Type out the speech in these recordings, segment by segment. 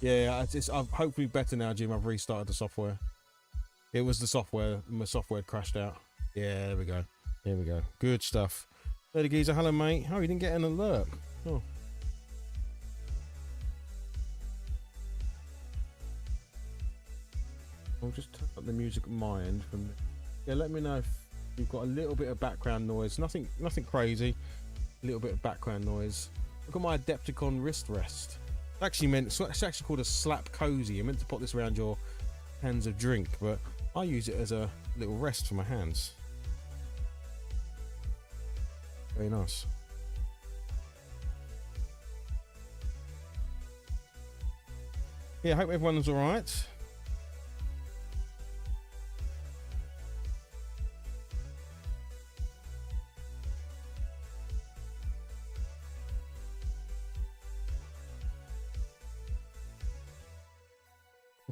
Yeah, I'm hopefully better now, Jim. I've restarted the software. It was the software. My software had crashed out. Yeah, there we go. Here we go. Good stuff. Lady Geezer, hello, mate. Oh, you didn't get an alert. Oh. I'll just turn up the music at my end. Yeah, let me know if you've got a little bit of background noise. Nothing crazy. A little bit of background noise. Look at my Adepticon wrist rest. It's actually called a slap cozy. You're meant to put this around your hands of drink, but I use it as a little rest for my hands. Very nice. Yeah, I hope everyone's all right.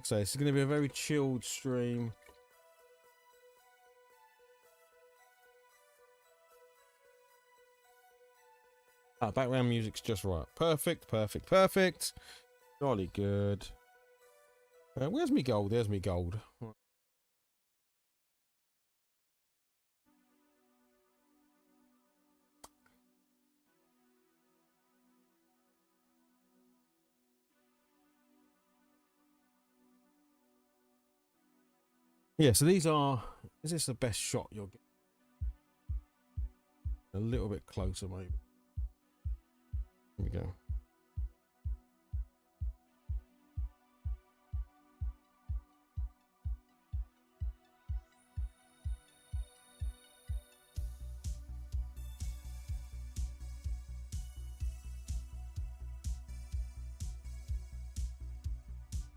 So this is going to be a very chilled stream. Background music's just right. Perfect. Jolly good. Where's me gold? There's me gold. Yeah, so these are... Is this the best shot you'll get? A little bit closer, maybe. Here we go.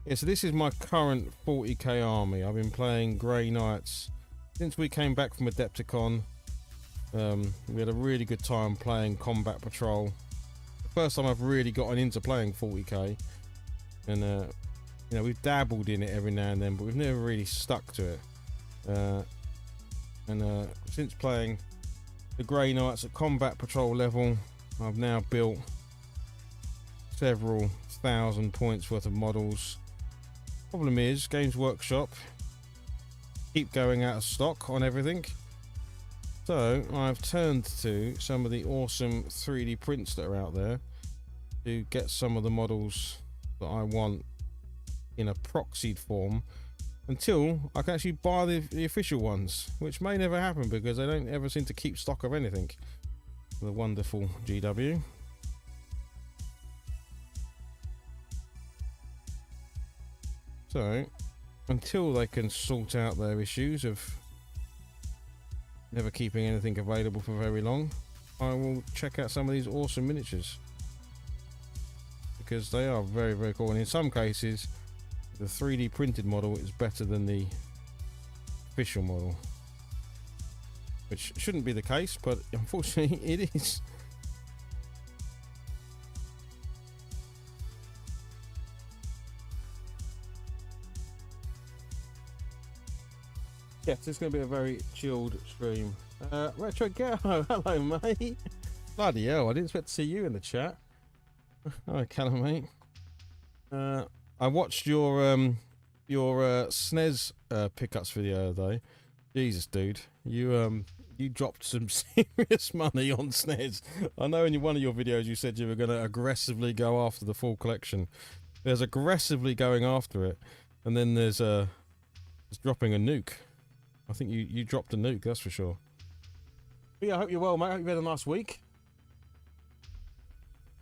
Yeah, so this is my current 40k army. I've been playing Grey Knights since we came back from Adepticon. We had a really good time playing Combat Patrol. The first time I've really gotten into playing 40k, and you know, we've dabbled in it every now and then, but we've never really stuck to it. Since playing the Grey Knights at Combat Patrol level, I've now built several thousand points worth of models. Problem is, Games Workshop keep going out of stock on everything, so I've turned to some of the awesome 3D prints that are out there to get some of the models that I want in a proxied form until I can actually buy the official ones, which may never happen because they don't ever seem to keep stock of anything. The wonderful GW. So, until they can sort out their issues of never keeping anything available for very long, I will check out some of these awesome miniatures, because they are very, very cool. And in some cases, the 3D printed model is better than the official model, which shouldn't be the case, but unfortunately it is. Yes, it's going to be a very chilled stream. Retro Ghetto, hello mate. Bloody hell, I didn't expect to see you in the chat. Hi, Callum, mate. I watched your SNES pickups video the other day. Jesus, dude, you dropped some serious money on SNES. I know in one of your videos you said you were going to aggressively go after the full collection. There's aggressively going after it, and then there's dropping a nuke. I think you dropped a nuke, that's for sure. But yeah, I hope you're well, mate. I hope you've had a nice week.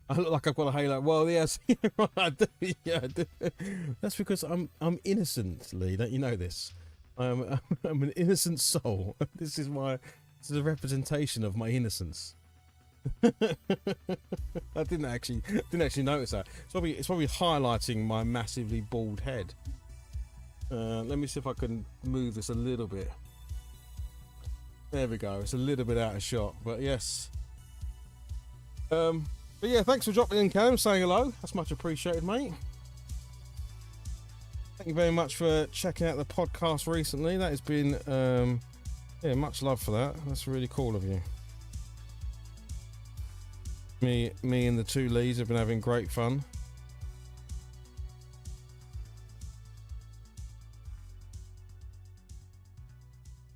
I look like I've got a halo. Well, yes, I do. Yeah, I do. That's because I'm innocently. Don't you know this? I'm an innocent soul. This is a representation of my innocence. I didn't actually notice that. It's probably highlighting my massively bald head. Let me see if I can move this a little bit. There we go. It's a little bit out of shot, but yes. But yeah, thanks for dropping in, Cam, saying hello. That's much appreciated, mate. Thank you very much for checking out the podcast recently. That has been, yeah, much love for that. That's really cool of you. Me and the two Lees have been having great fun.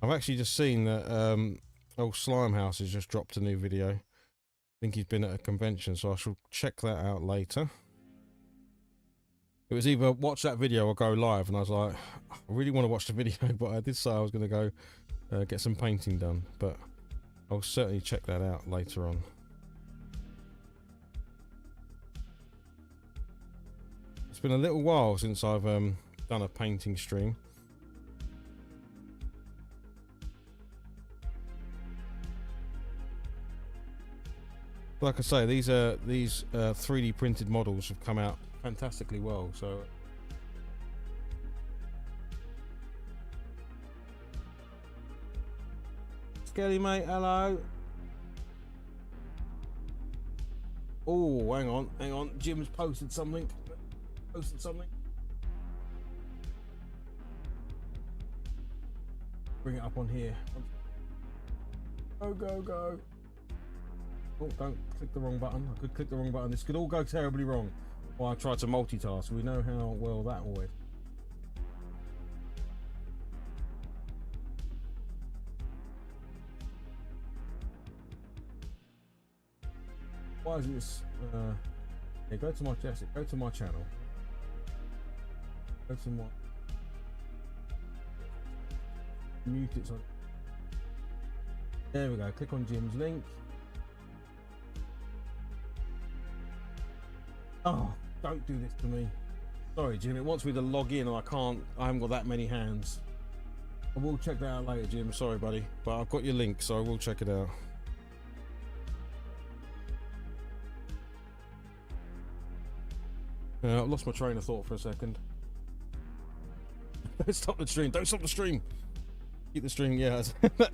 I've actually just seen that old Slimehouse has just dropped a new video. I think he's been at a convention, so I shall check that out later. It was either watch that video or go live, and I was like, I really want to watch the video, but I did say I was going to go get some painting done, but I'll certainly check that out later on. It's been a little while since I've done a painting stream. Like I say, these 3D printed models have come out fantastically well, so Skelly mate, hello. Oh, hang on, Jim's posted something. Bring it up on here. Go. Oh, don't click the wrong button. I could click the wrong button. This could all go terribly wrong. Well, I tried to multitask. We know how well that always. Why is this? Yeah, go to my chest. Go to my channel. Go to my. Mute it. So there we go. Click on Jim's link. Oh, don't do this to me. Sorry, Jim. It wants me to log in, and I can't. I haven't got that many hands. I will check that out later, Jim. Sorry, buddy, but I've got your link, so I will check it out. I've lost my train of thought for a second. Don't stop the stream. Don't stop the stream. Keep the stream. Yeah,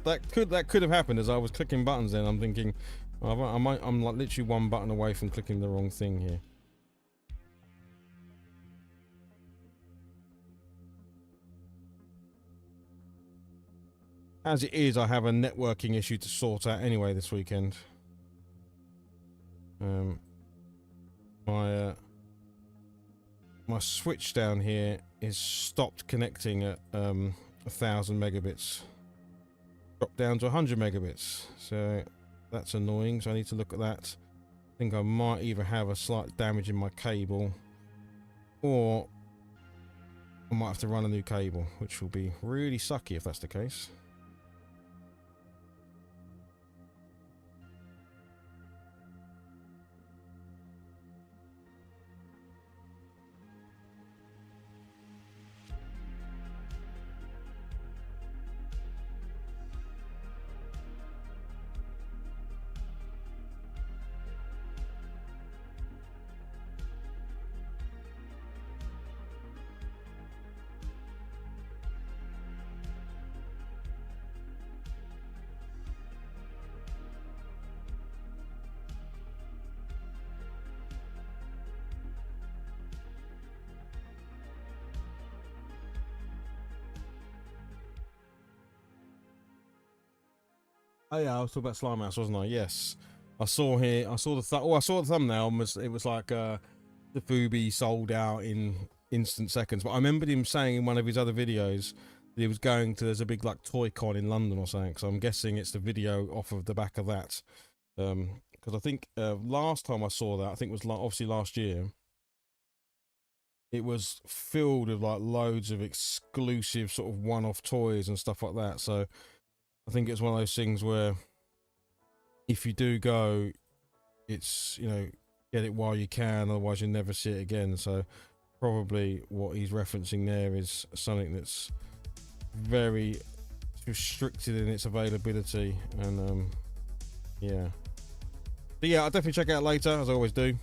that could have happened as I was clicking buttons. Then I'm thinking, I'm like literally one button away from clicking the wrong thing here. As it is, I have a networking issue to sort out anyway this weekend. My switch down here is stopped connecting at 1,000 megabits. Dropped down to 100 megabits. So that's annoying. So I need to look at that. I think I might either have a slight damage in my cable, or I might have to run a new cable, which will be really sucky if that's the case. Oh yeah, I was talking about Slimehouse, wasn't I? Yes, I saw here. I saw the thumbnail. It was like the Fubi sold out in instant seconds. But I remembered him saying in one of his other videos that he was going to. There's a big like toy con in London or something. So I'm guessing it's the video off of the back of that. Because I think last time I saw that, I think it was obviously last year. It was filled with like loads of exclusive sort of one-off toys and stuff like that. So I think it's one of those things where if you do go, it's, you know, get it while you can, otherwise you'll never see it again. So probably what he's referencing there is something that's very restricted in its availability. And yeah. But yeah, I'll definitely check it out later, as I always do.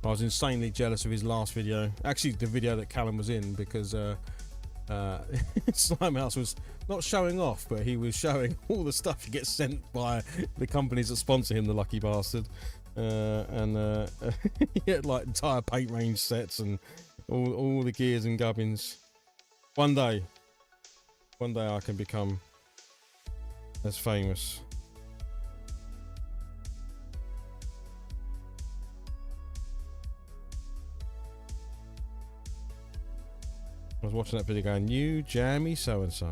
I was insanely jealous of his last video. Actually, the video that Callum was in, because Slimehouse was not showing off, but he was showing all the stuff he gets sent by the companies that sponsor him, the lucky bastard. And he had like entire paint range sets and all the gears and gubbins. One day I can become as famous. I was watching that video going, you jammy so-and-so.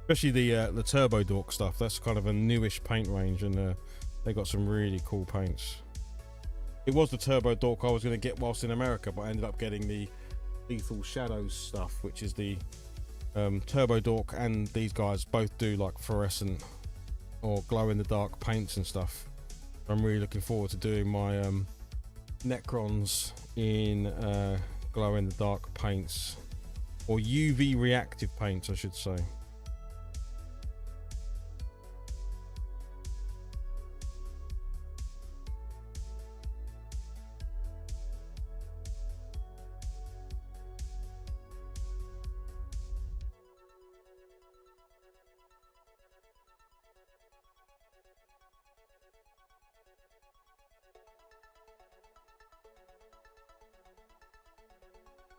Especially the Turbo Dork stuff. That's kind of a newish paint range, and they got some really cool paints. It was the Turbo Dork I was going to get whilst in America, but I ended up getting the Lethal Shadows stuff, which is the Turbo Dork, and these guys both do like fluorescent or glow-in-the-dark paints and stuff. I'm really looking forward to doing my Necrons in glow-in-the-dark paints, or UV reactive paints I should say.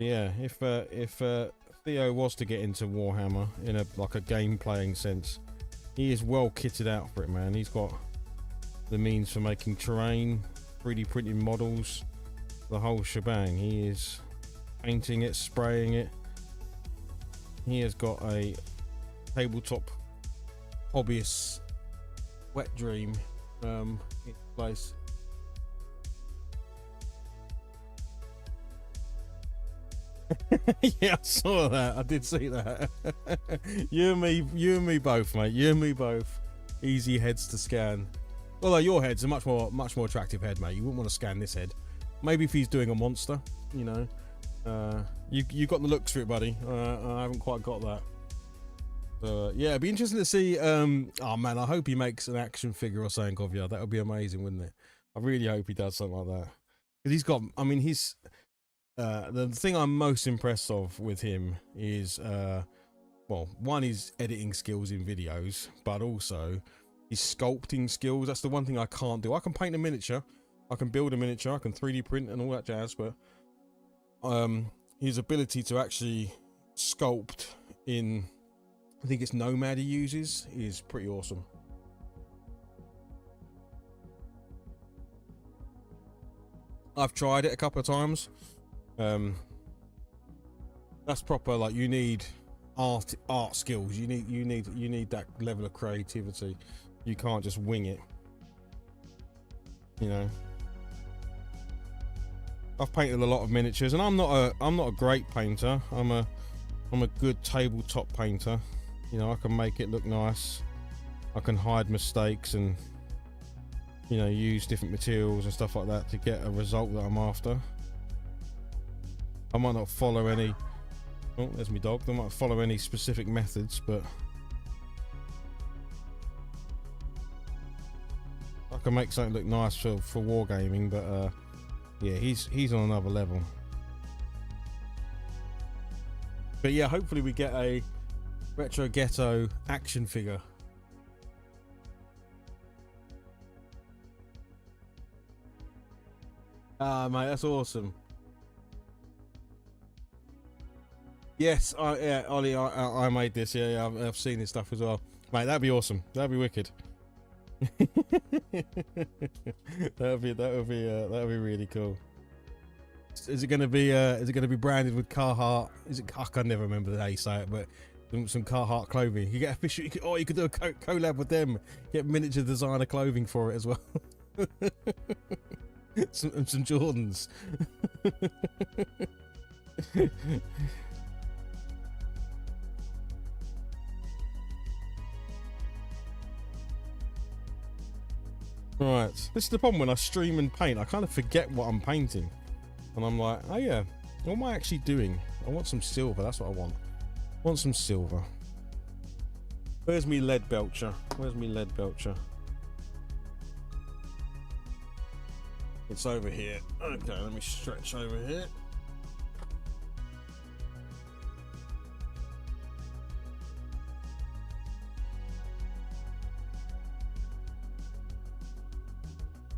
Yeah, if Theo was to get into Warhammer in a game playing sense, he is well kitted out for it, man. He's got the means for making terrain, 3D printing models, the whole shebang. He is painting it, spraying it. He has got a tabletop hobbyist wet dream in place. Yeah, I saw that. I did see that. you and me both, mate. You and me both. Easy heads to scan. Although your head's a much more attractive head, mate. You wouldn't want to scan this head. Maybe if he's doing a monster, you know. You got the looks for it, buddy. I haven't quite got that. So yeah, it'd be interesting to see. Oh man, I hope he makes an action figure or something of you. That would be amazing, wouldn't it? I really hope he does something like that. Because he's got. I mean, he's. The thing I'm most impressed of with him is, well, one, his editing skills in videos, but also his sculpting skills. That's the one thing I can't do. I can paint a miniature, I can build a miniature, I can 3D print and all that jazz, but his ability to actually sculpt in, I think it's Nomad he uses, is pretty awesome. I've tried it a couple of times. That's proper, like, you need art skills. You need that level of creativity. You can't just wing it, you know. I've painted a lot of miniatures, and I'm not a great painter. I'm a good tabletop painter. You know, I can make it look nice. I can hide mistakes and, you know, use different materials and stuff like that to get a result that I'm after. I might not follow any. Oh, there's my dog. I might follow any specific methods, but I can make something look nice for wargaming. But yeah, he's on another level. But yeah, hopefully we get a Retro Ghetto action figure. Ah, mate, that's awesome. Yes, yeah, Ollie, I made this. Yeah, I've seen this stuff as well, mate. That'd be awesome. That'd be wicked. that'd be really cool. Is it gonna be branded with Carhartt? Is it? I can never remember how you say it, but some Carhartt clothing. You get official. You could do a collab with them. Get miniature designer clothing for it as well. some Jordans. Right, this is the problem when I stream and paint. I kind of forget what I'm painting, and I'm like, oh yeah, what am I actually doing? I want some silver. That's what I want. I want some silver. Where's me lead belcher? Where's me lead belcher? It's over here. Okay, let me stretch over here.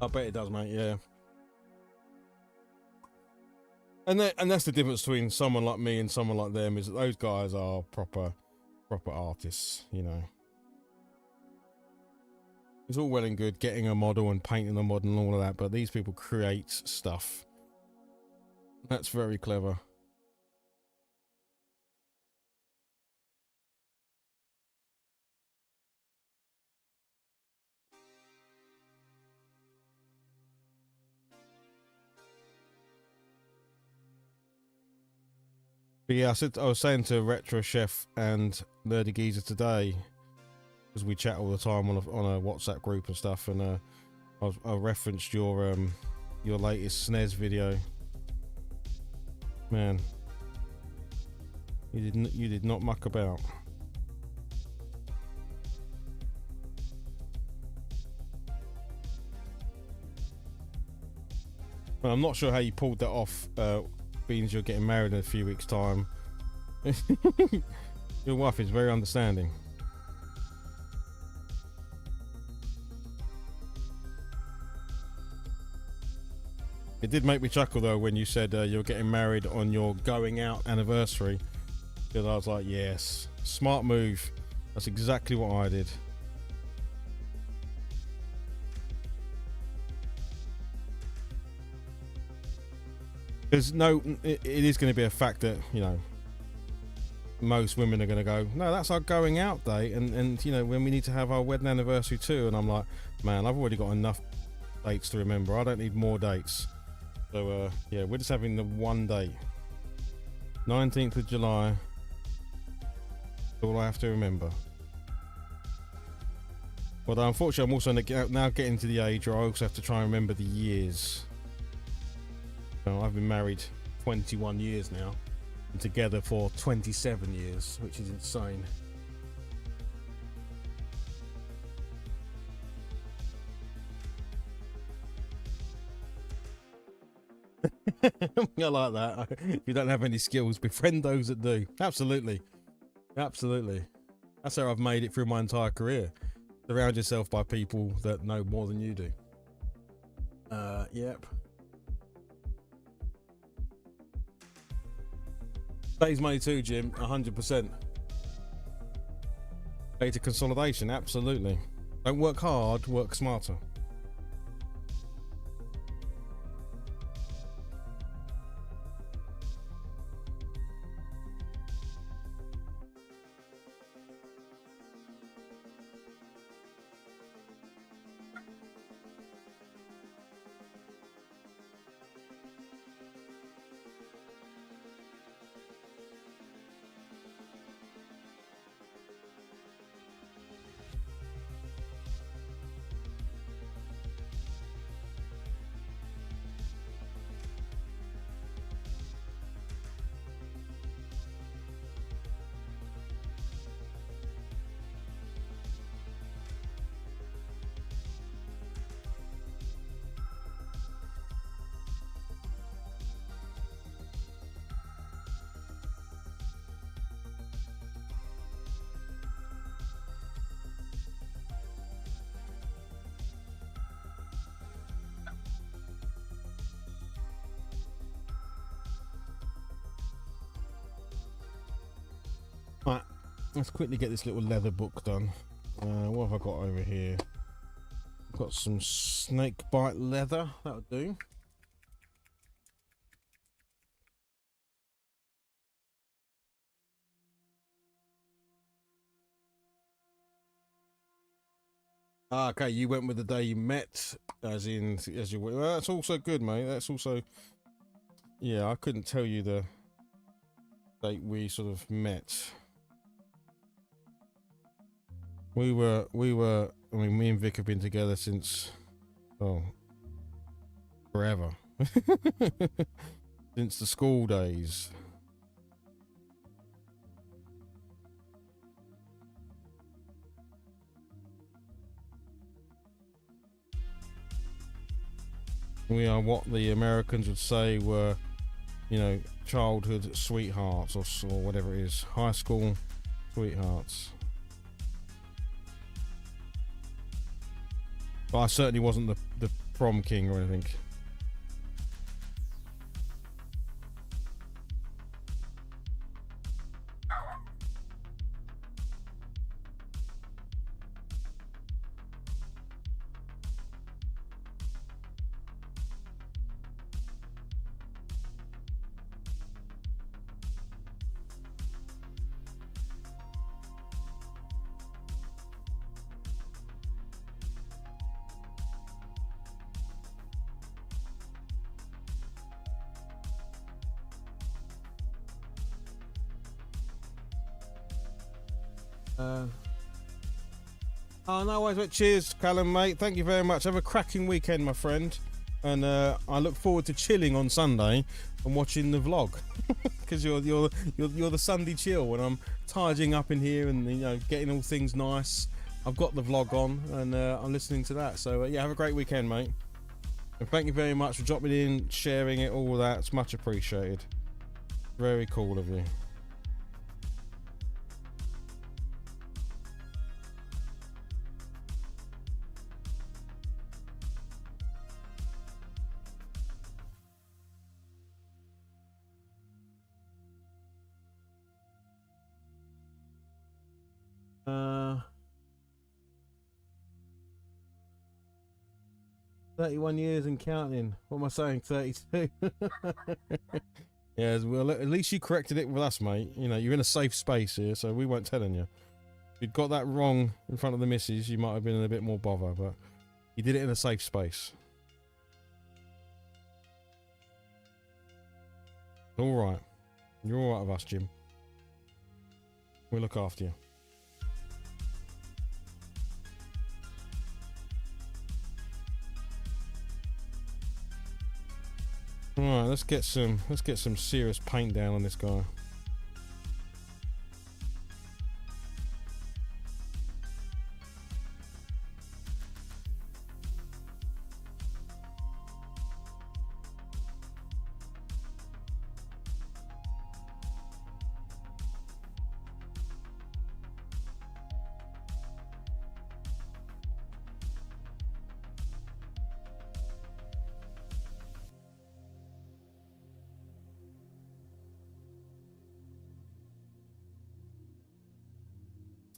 I bet it does, mate. Yeah. And that's the difference between someone like me and someone like them, is that those guys are proper artists, you know. It's all well and good getting a model and painting the model and all of that, but these people create stuff. That's very clever. But yeah, I was saying to Retro Chef and Nerdy Geezer today, because we chat all the time on a WhatsApp group and stuff, and I referenced your latest SNES video. Man, you did not muck about. Well, I'm not sure how you pulled that off. Means you're getting married in a few weeks' time. Your wife is very understanding. It did make me chuckle though when you said you're getting married on your going out anniversary, because I was like, yes, smart move. That's exactly what I did. There's no, it is going to be a fact that, you know, most women are going to go, no, that's our going out day, and you know, when we need to have our wedding anniversary too. And I'm like, man, I've already got enough dates to remember. I don't need more dates. So yeah, we're just having the one date, 19th of July. All I have to remember. But unfortunately, I'm also now getting to the age where I also have to try and remember the years. So I've been married 21 years now, and together for 27 years, which is insane. I like that. If you don't have any skills, befriend those that do. Absolutely. Absolutely. That's how I've made it through my entire career. Surround yourself by people that know more than you do. Yep. Saves money too, Jim. 100%. Data consolidation, absolutely. Don't work hard, work smarter. Right, let's quickly get this little leather book done. What have I got over here? I've got some snake bite leather, that'll do. Ah, okay, you went with the day you met, as you went. Well, that's also good, mate. That's also, yeah, I couldn't tell you the date we sort of met. We were, I mean, me and Vic have been together since, oh, forever. Since the school days. We are what the Americans would say were, you know, childhood sweethearts, or whatever it is, high school sweethearts. But I certainly wasn't the prom king or anything. Oh, no worries, mate. Cheers, Callum, mate. Thank you very much. Have a cracking weekend, my friend. And I look forward to chilling on Sunday and watching the vlog, because you're the Sunday chill when I'm tidying up in here and, you know, getting all things nice. I've got the vlog on and I'm listening to that. So yeah, have a great weekend, mate. And thank you very much for dropping in, sharing it, all that. It's much appreciated. Very cool of you. Uh, 31 years and counting. What am I saying? 32. Yeah, well, at least you corrected it with us, mate. You know, you're in a safe space here, so we weren't telling you. If you'd got that wrong in front of the missus, you might have been in a bit more bother, but you did it in a safe space. All right. You're all right with us, Jim. We'll look after you. Alright, let's get some serious paint down on this guy.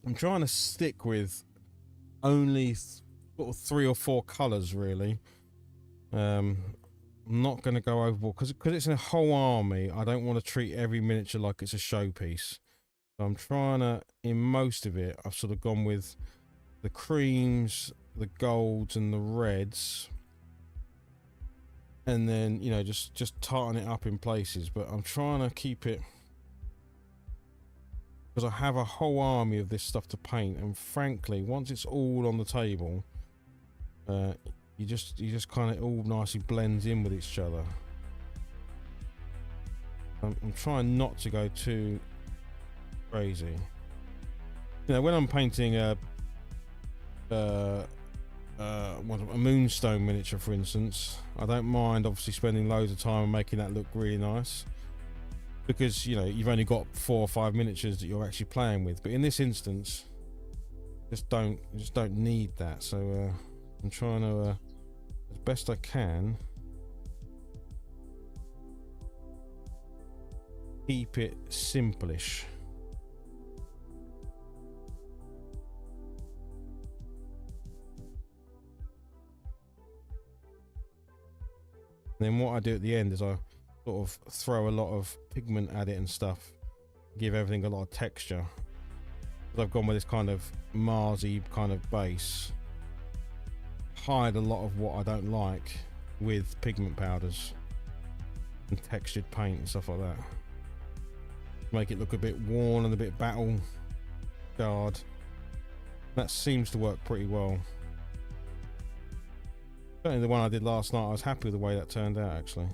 I'm trying to stick with only sort of 3 or 4 colours, really. I'm not going to go overboard because it's a whole army. I don't want to treat every miniature like it's a showpiece. So I'm trying to, in most of it, I've sort of gone with the creams, the golds, and the reds, and then, you know, just tighten it up in places. But I'm trying to keep it, because I have a whole army of this stuff to paint, and frankly, once it's all on the table, you just kind of all nicely blends in with each other. I'm trying not to go too crazy. You know, when I'm painting a moonstone miniature, for instance, I don't mind obviously spending loads of time and making that look really nice, because, you know, you've only got 4 or 5 miniatures that you're actually playing with. But in this instance, just don't need that. So I'm trying to, as best I can, keep it simplish. And then what I do at the end is I sort of throw a lot of pigment at it and stuff, give everything a lot of texture. But I've gone with this kind of Marsy kind of base, hide a lot of what I don't like with pigment powders and textured paint and stuff like that. Make it look a bit worn and a bit battle scarred. That seems to work pretty well. Certainly the one I did last night, I was happy with the way that turned out, actually.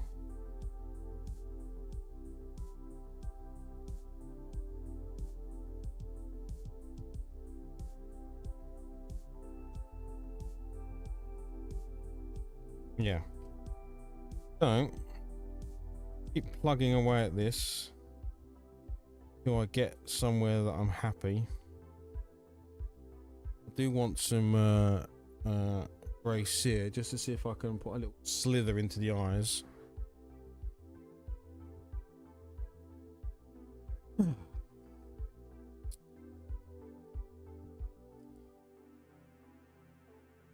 Yeah. So, keep plugging away at this till I get somewhere that I'm happy. I do want some grey sear, just to see if I can put a little slither into the eyes.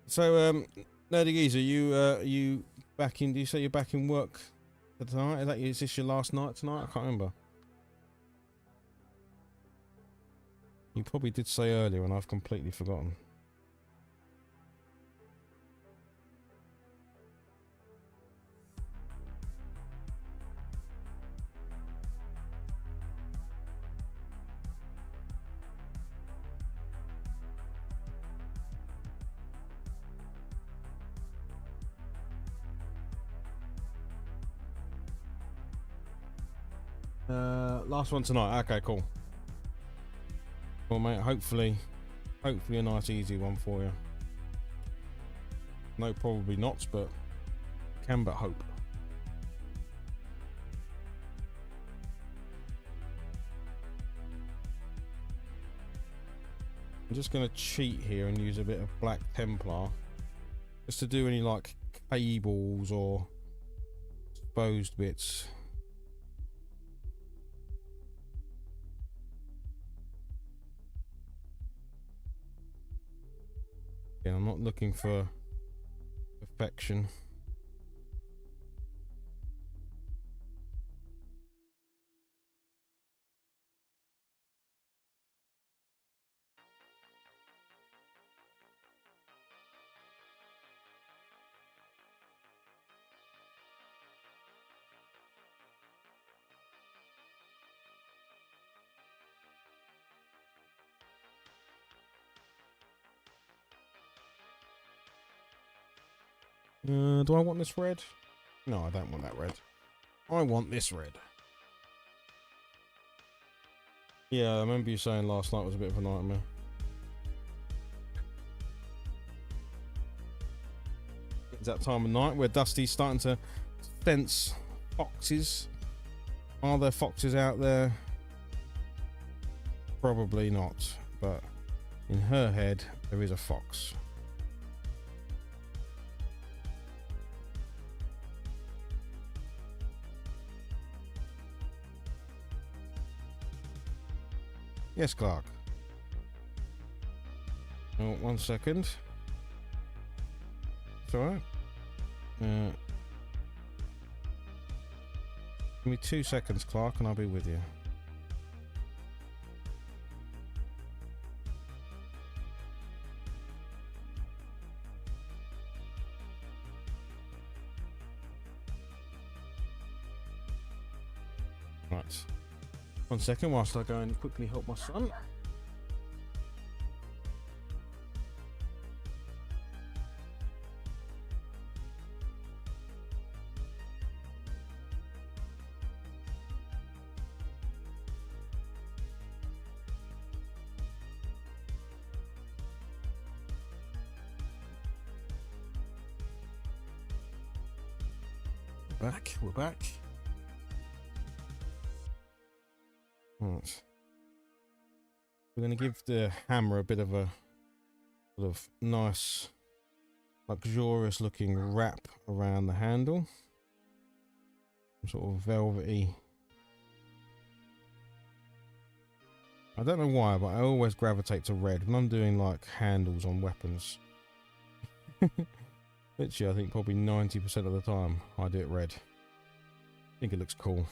So, Nerdy Geezer, you back in? Do you say you're back in work for tonight? Is this your last night tonight? I can't remember. You probably did say earlier, and I've completely forgotten. Last one tonight. Okay, cool. Well, mate, hopefully a nice easy one for you. No, probably not, but can but hope. I'm just going to cheat here and use a bit of Black Templar just to do any like cables or exposed bits. Yeah, I'm not looking for perfection. Do I want this red? No, I don't want that red. I want this red. Yeah, I remember you saying last night was a bit of a nightmare. It's that time of night where Dusty's starting to sense foxes. Are there foxes out there? Probably not, but in her head there is a fox. Yes, Clark. Oh, 1 second. It's alright. Give me 2 seconds, Clark, and I'll be with you. Right. 1 second whilst I go and quickly help my son. We're back. Right. We're going to give the hammer a bit of a sort of nice, luxurious looking wrap around the handle. Some sort of velvety. I don't know why, but I always gravitate to red when I'm doing like handles on weapons. Literally, I think probably 90% of the time I do it red. I think it looks cool.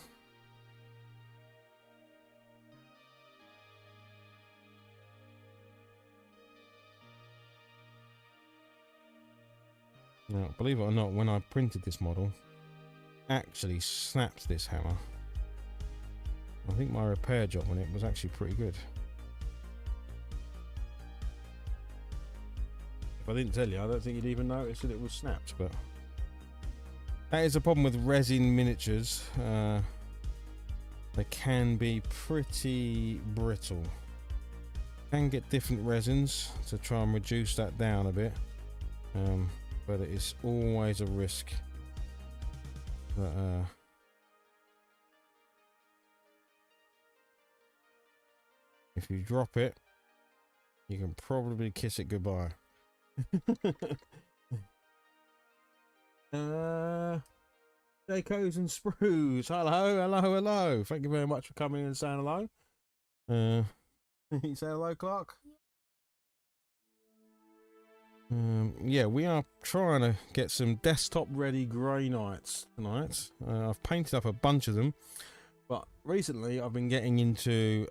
Now, believe it or not, when I printed this model, actually snapped this hammer. I think my repair job on it was actually pretty good. If I didn't tell you, I don't think you'd even notice that it was snapped, but that is a problem with resin miniatures. They can be pretty brittle. Can get different resins to try and reduce that down a bit, but it is always a risk that if you drop it, you can probably kiss it goodbye. Jacos and Sprues, hello. Thank you very much for coming and saying hello. You say hello, Clark? Yeah, we are trying to get some desktop ready grey knights tonight. I've painted up a bunch of them, but recently I've been getting into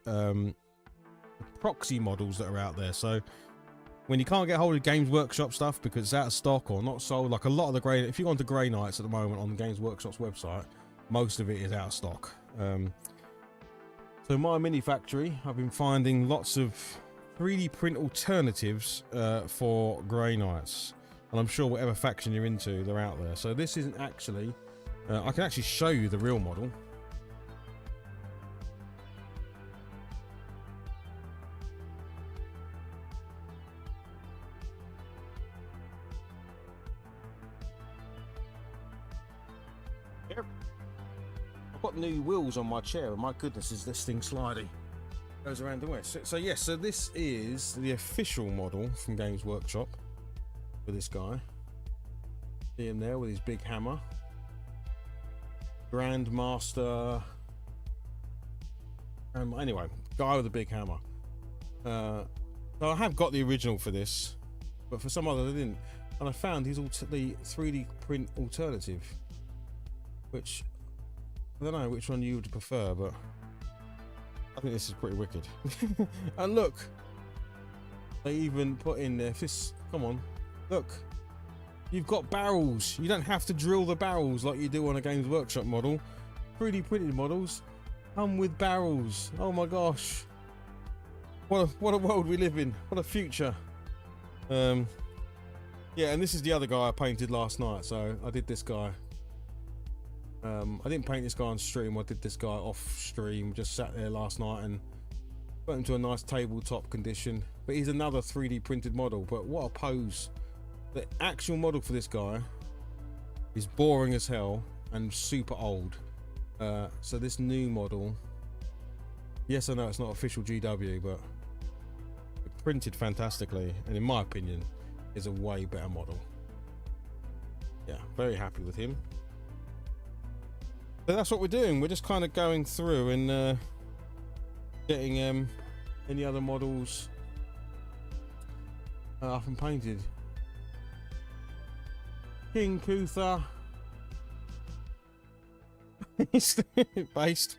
proxy models that are out there. So when you can't get hold of Games Workshop stuff because it's out of stock or not sold, like a lot of the grey, if you go onto Grey Knights at the moment on Games Workshop's website, most of it is out of stock. So my mini factory, I've been finding lots of 3D print alternatives for Grey Knights, and I'm sure whatever faction you're into, they're out there. So this isn't actually, I can actually show you the real model. Yep. I've got new wheels on my chair, and my goodness, is this thing sliding. Goes around the way. So yes, so this is the official model from Games Workshop for this guy. See him there with his big hammer. Grandmaster. Anyway, guy with a big hammer. So I have got the original for this, but for some other I didn't. And I found his the 3D print alternative, which I don't know which one you would prefer, but I think this is pretty wicked. And look, they even put in there. This, come on, look, you've got barrels. You don't have to drill the barrels like you do on a Games Workshop model. 3D printed models come with barrels. Oh my gosh, what a world we live in. What a future. Yeah, and this is the other guy I painted last night. So I did this guy. I didn't paint this guy on stream. I did this guy off stream. Just sat there last night and put him to a nice tabletop condition. But he's another 3D printed model. But what a pose! The actual model for this guy is boring as hell and super old. So this new model, yes, I know it's not official GW, but it printed fantastically, and in my opinion, is a way better model. Yeah, very happy with him. So that's what we're doing. We're just kind of going through and getting any other models up and painted. King Kutha. Based.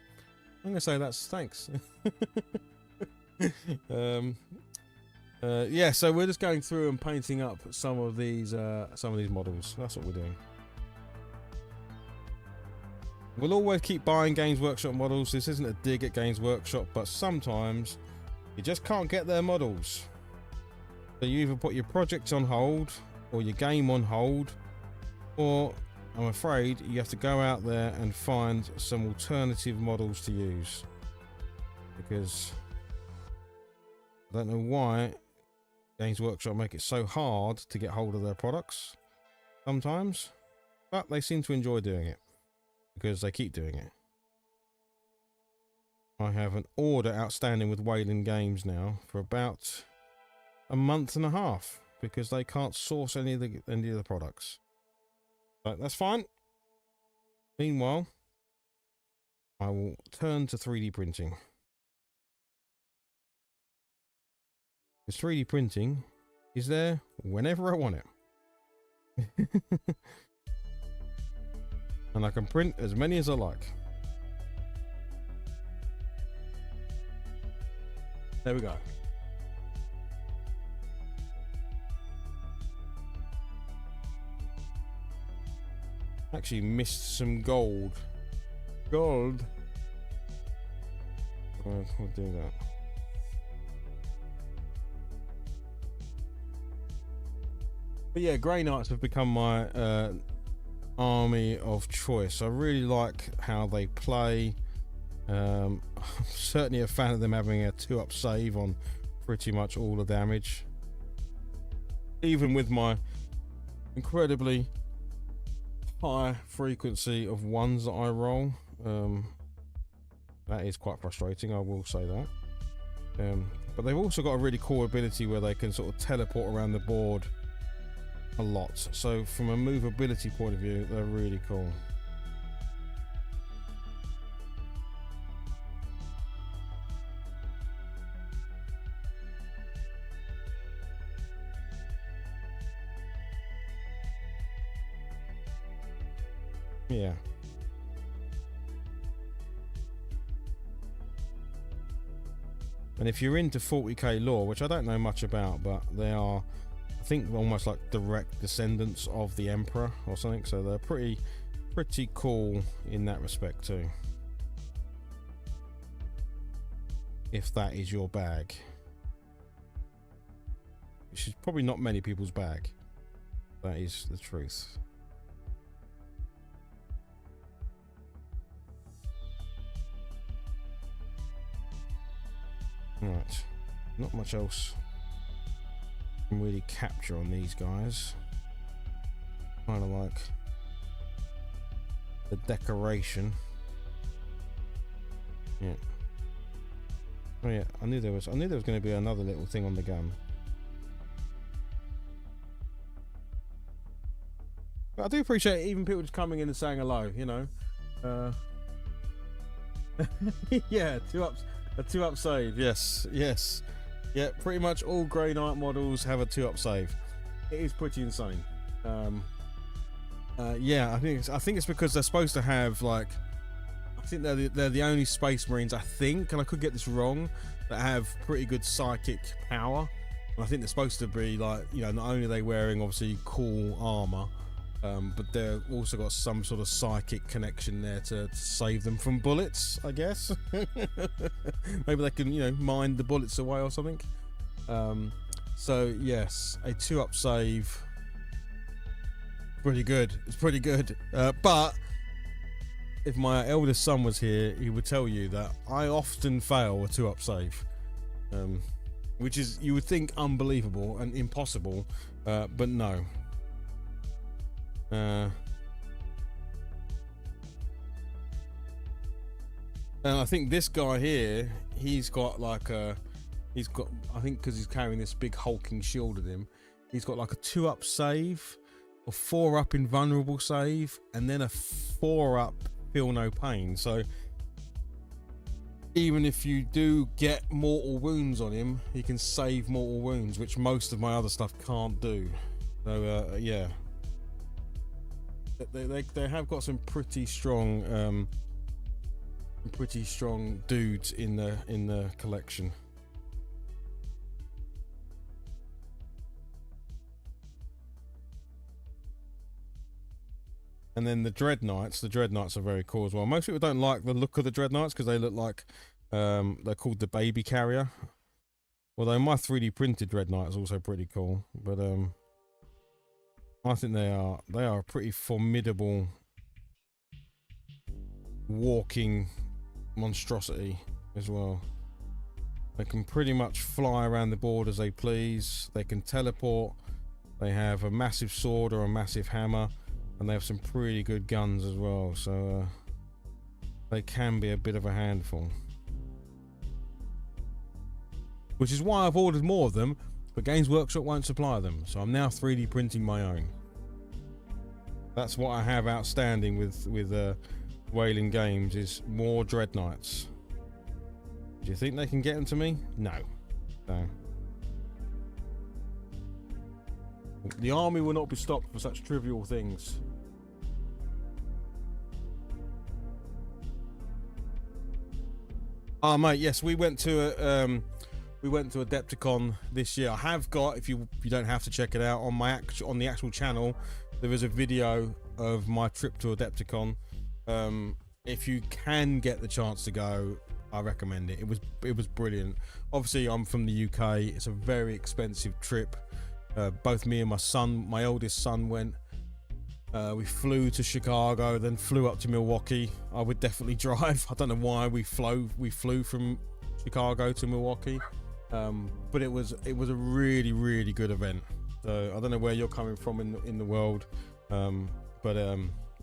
I'm gonna say that's thanks. Yeah, so we're just going through and painting up some of these models. That's what we're doing. We'll always keep buying Games Workshop models. This isn't a dig at Games Workshop, but sometimes you just can't get their models. So you either put your project on hold or your game on hold, or I'm afraid you have to go out there and find some alternative models to use, because I don't know why Games Workshop make it so hard to get hold of their products sometimes, but they seem to enjoy doing it because they keep doing it. I have an order outstanding with Wayland Games now for about a month and a half because they can't source any of the products. But that's fine. Meanwhile, I will turn to 3D printing. Because 3D printing is there whenever I want it. And I can print as many as I like. There we go. Actually missed some gold. Gold. We'll do that. But yeah, Grey Knights have become my army of choice. I really like how they play. I'm certainly a fan of them having a 2-up save on pretty much all the damage. Even with my incredibly high frequency of ones that I roll, that is quite frustrating, I will say that. But they've also got a really cool ability where they can sort of teleport around the board a lot. So from a movability point of view, they're really cool. Yeah. And if you're into 40k lore, which I don't know much about, but they are, I think, almost like direct descendants of the Emperor or something, so they're pretty cool in that respect too. If that is your bag. Which is probably not many people's bag. That is the truth. Right, not much else I can really capture on these guys. Kind of like the decoration. Yeah. Oh yeah, I knew there was going to be another little thing on the gun. But I do appreciate even people just coming in and saying hello, you know. Yeah, a 2-up save. Yes, yes. Yeah, pretty much all Grey Knight models have a 2-up save. It is pretty insane. Yeah, I think it's because they're supposed to have, like, I think they're the only Space Marines, I think, and I could get this wrong, that have pretty good psychic power. And I think they're supposed to be, like, you know, not only are they wearing obviously cool armor, but they've also got some sort of psychic connection there to save them from bullets, I guess. Maybe they can, you know, mine the bullets away or something. So yes, a 2-up save. Pretty good. It's pretty good. But if my eldest son was here, he would tell you that I often fail a 2-up save, which is, you would think, unbelievable and impossible, but no. And I think this guy here, he's got like I think because he's carrying this big hulking shield with him, he's got like a 2-up save, a 4-up invulnerable save, and then a 4-up feel no pain. So even if you do get mortal wounds on him, he can save mortal wounds, which most of my other stuff can't do. So yeah. They have got some pretty strong dudes in the collection. And then the Dreadknights are very cool as well. Most people don't like the look of the Dreadknights because they look like they're called the baby carrier. Although my 3D printed Dreadknight is also pretty cool, but I think they are a pretty formidable walking monstrosity as well. They can pretty much fly around the board as they please. They can teleport. They have a massive sword or a massive hammer, and they have some pretty good guns as well. So they can be a bit of a handful. Which is why I've ordered more of them, but Games Workshop won't supply them, so I'm now 3D printing my own. That's what I have outstanding with Whaling Games, is more Dreadknights. Do you think they can get them to me? No. No. The army will not be stopped for such trivial things. Oh mate, yes, we went to Adepticon this year. I have got, if you don't have to check it out on on the actual channel, there is a video of my trip to Adepticon. If you can get the chance to go, I recommend it. It was brilliant. Obviously, I'm from the UK. It's a very expensive trip. Both me and my oldest son went. We flew to Chicago, then flew up to Milwaukee. I would definitely drive. I don't know why we flew from Chicago to Milwaukee. But it was a really, really good event. So I don't know where you're coming from in the world, but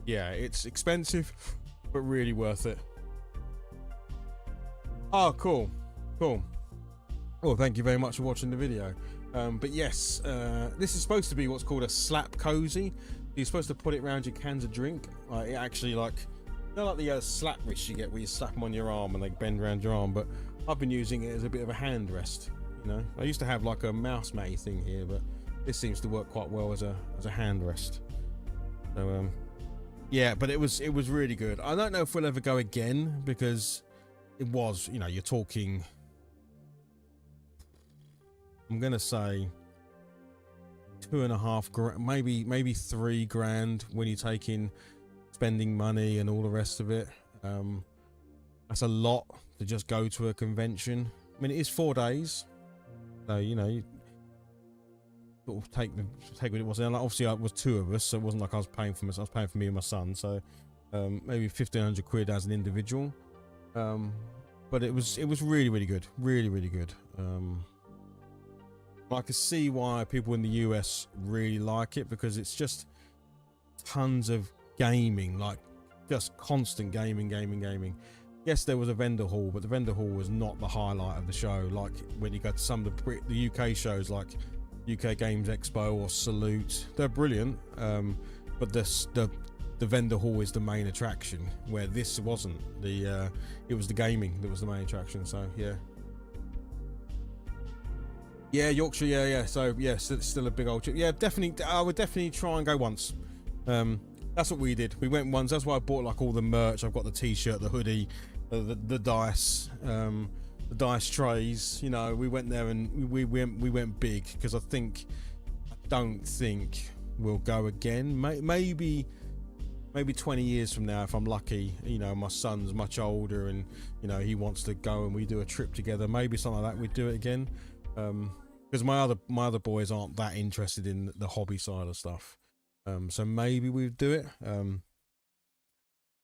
yeah, it's expensive, but really worth it. Oh, cool. Well, thank you very much for watching the video. But yes, this is supposed to be what's called a slap cozy. You're supposed to put it around your cans of drink. It actually, like, you know, like the slap wrist you get where you slap them on your arm and they bend around your arm, but I've been using it as a bit of a hand rest. You know, I used to have like a mouse matty thing here, but this seems to work quite well as a hand rest. So yeah, but it was really good. I don't know if we'll ever go again, because it was, you know, you're talking, I'm gonna say $2.5 grand, maybe $3 grand when you take in spending money and all the rest of it. That's a lot to just go to a convention. I mean, it is 4 days, so you know, you sort of take what it was. And obviously, it was 2 of us, so it wasn't like I was paying for myself. I was paying for me and my son, so maybe 1,500 quid as an individual. But it was really, really good, really good. I can see why people in the US really like it, because it's just tons of gaming, like just constant gaming. Yes, there was a vendor hall, but the vendor hall was not the highlight of the show. Like when you go to some of the UK shows, like UK Games Expo or Salute, they're brilliant. But the vendor hall is the main attraction. Where this wasn't. It was the gaming that was the main attraction. So yeah. Yeah, Yorkshire. Yeah. So yeah, still a big old trip. Yeah, definitely. I would definitely try and go once. That's what we did. We went once. That's why I bought like all the merch. I've got the t-shirt, the hoodie, the dice, the dice trays. You know, we went there and we went big because I don't think we'll go again. Maybe 20 years from now, if I'm lucky. You know, my son's much older and you know he wants to go and we do a trip together. Maybe something like that. We'd do it again. Because my other boys aren't that interested in the hobby side of stuff. So maybe we'd do it.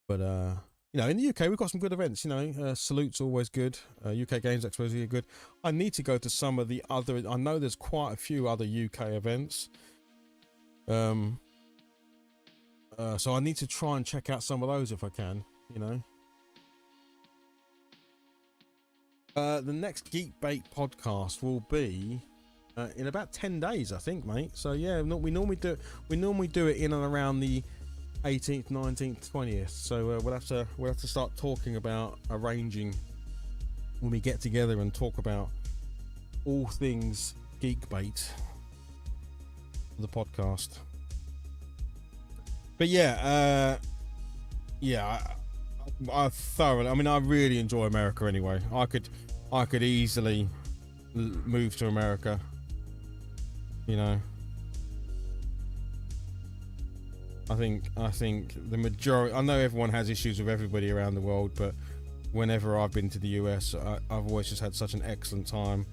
But you know, in the UK we've got some good events. You know, Salute's always good. UK Games Expo is good. I need to go to some of the other. I know there's quite a few other UK events. So I need to try and check out some of those if I can. You know. The next Geek Bait podcast will be in about 10 days, I think, mate. So yeah, we normally do it in and around the 18th, 19th, 20th. So we'll have to start talking about arranging when we get together and talk about all things Geek Bait for the podcast. But yeah, I thoroughly. I mean, I really enjoy America anyway. I could easily move to America. You know, I think the majority. I know everyone has issues with everybody around the world, but whenever I've been to the US, I've always just had such an excellent time.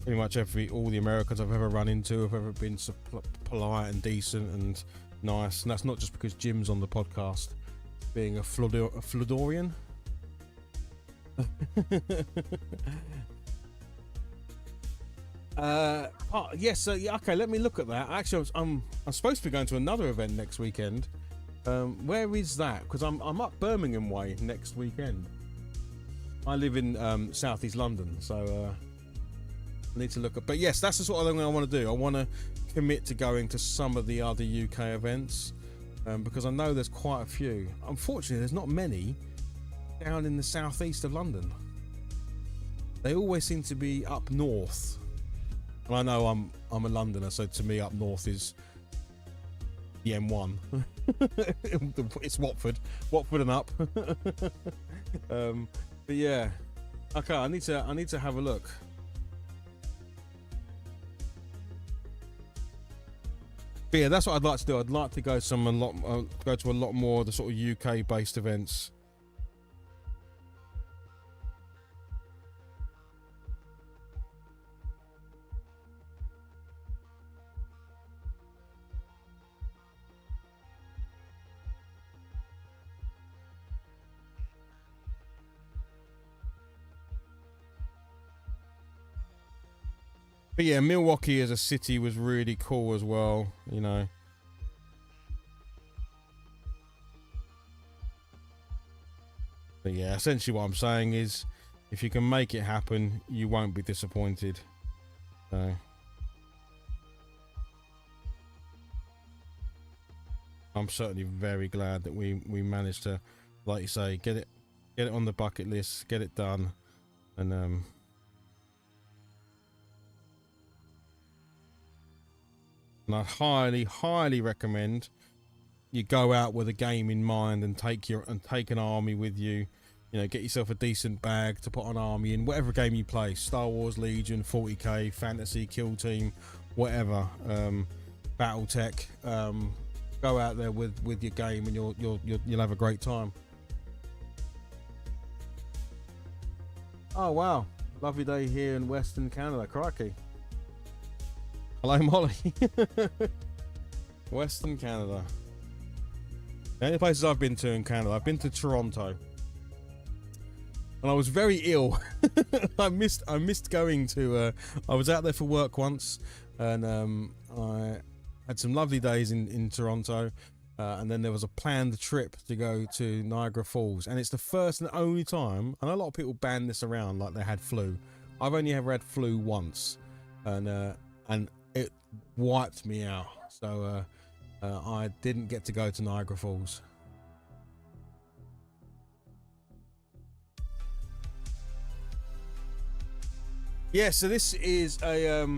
Pretty much all the Americans I've ever run into have ever been so polite and decent and nice, and that's not just because Jim's on the podcast, being a Floridian. Yes. Okay. Let me look at that. Actually, I'm supposed to be going to another event next weekend. Where is that? Because I'm up Birmingham way next weekend. I live in southeast London, so I need to look at. But yes, that's the sort of thing I want to do. I want to commit to going to some of the other UK events because I know there's quite a few. Unfortunately, there's not many down in the southeast of London. They always seem to be up north. And I know I'm a Londoner, so to me up north is the M1. It's Watford and up. But yeah, okay. I need to have a look. But yeah, that's what I'd like to do. I'd like to go to a lot more of the sort of UK based events. But yeah, Milwaukee as a city was really cool as well, you know. But yeah, essentially what I'm saying is, if you can make it happen, you won't be disappointed. So I'm certainly very glad that we managed to, like you say, get it on the bucket list, get it done, and and I highly recommend you go out with a game in mind and take an army with you. You know, get yourself a decent bag to put an army in, whatever game you play. Star Wars, Legion, 40k, Fantasy, Kill Team, whatever. Battletech. Go out there with your game and you'll have a great time. Oh wow, lovely day here in Western Canada. Crikey. Hello, Molly. Western Canada. The only places I've been to in Canada, I've been to Toronto, and I was very ill. I missed going to. I was out there for work once, and I had some lovely days in Toronto. and then there was a planned trip to go to Niagara Falls, and it's the first and only time. And a lot of people ban this around like they had flu. I've only ever had flu once, and it wiped me out. So I didn't get to go to Niagara Falls. Yeah, so this is a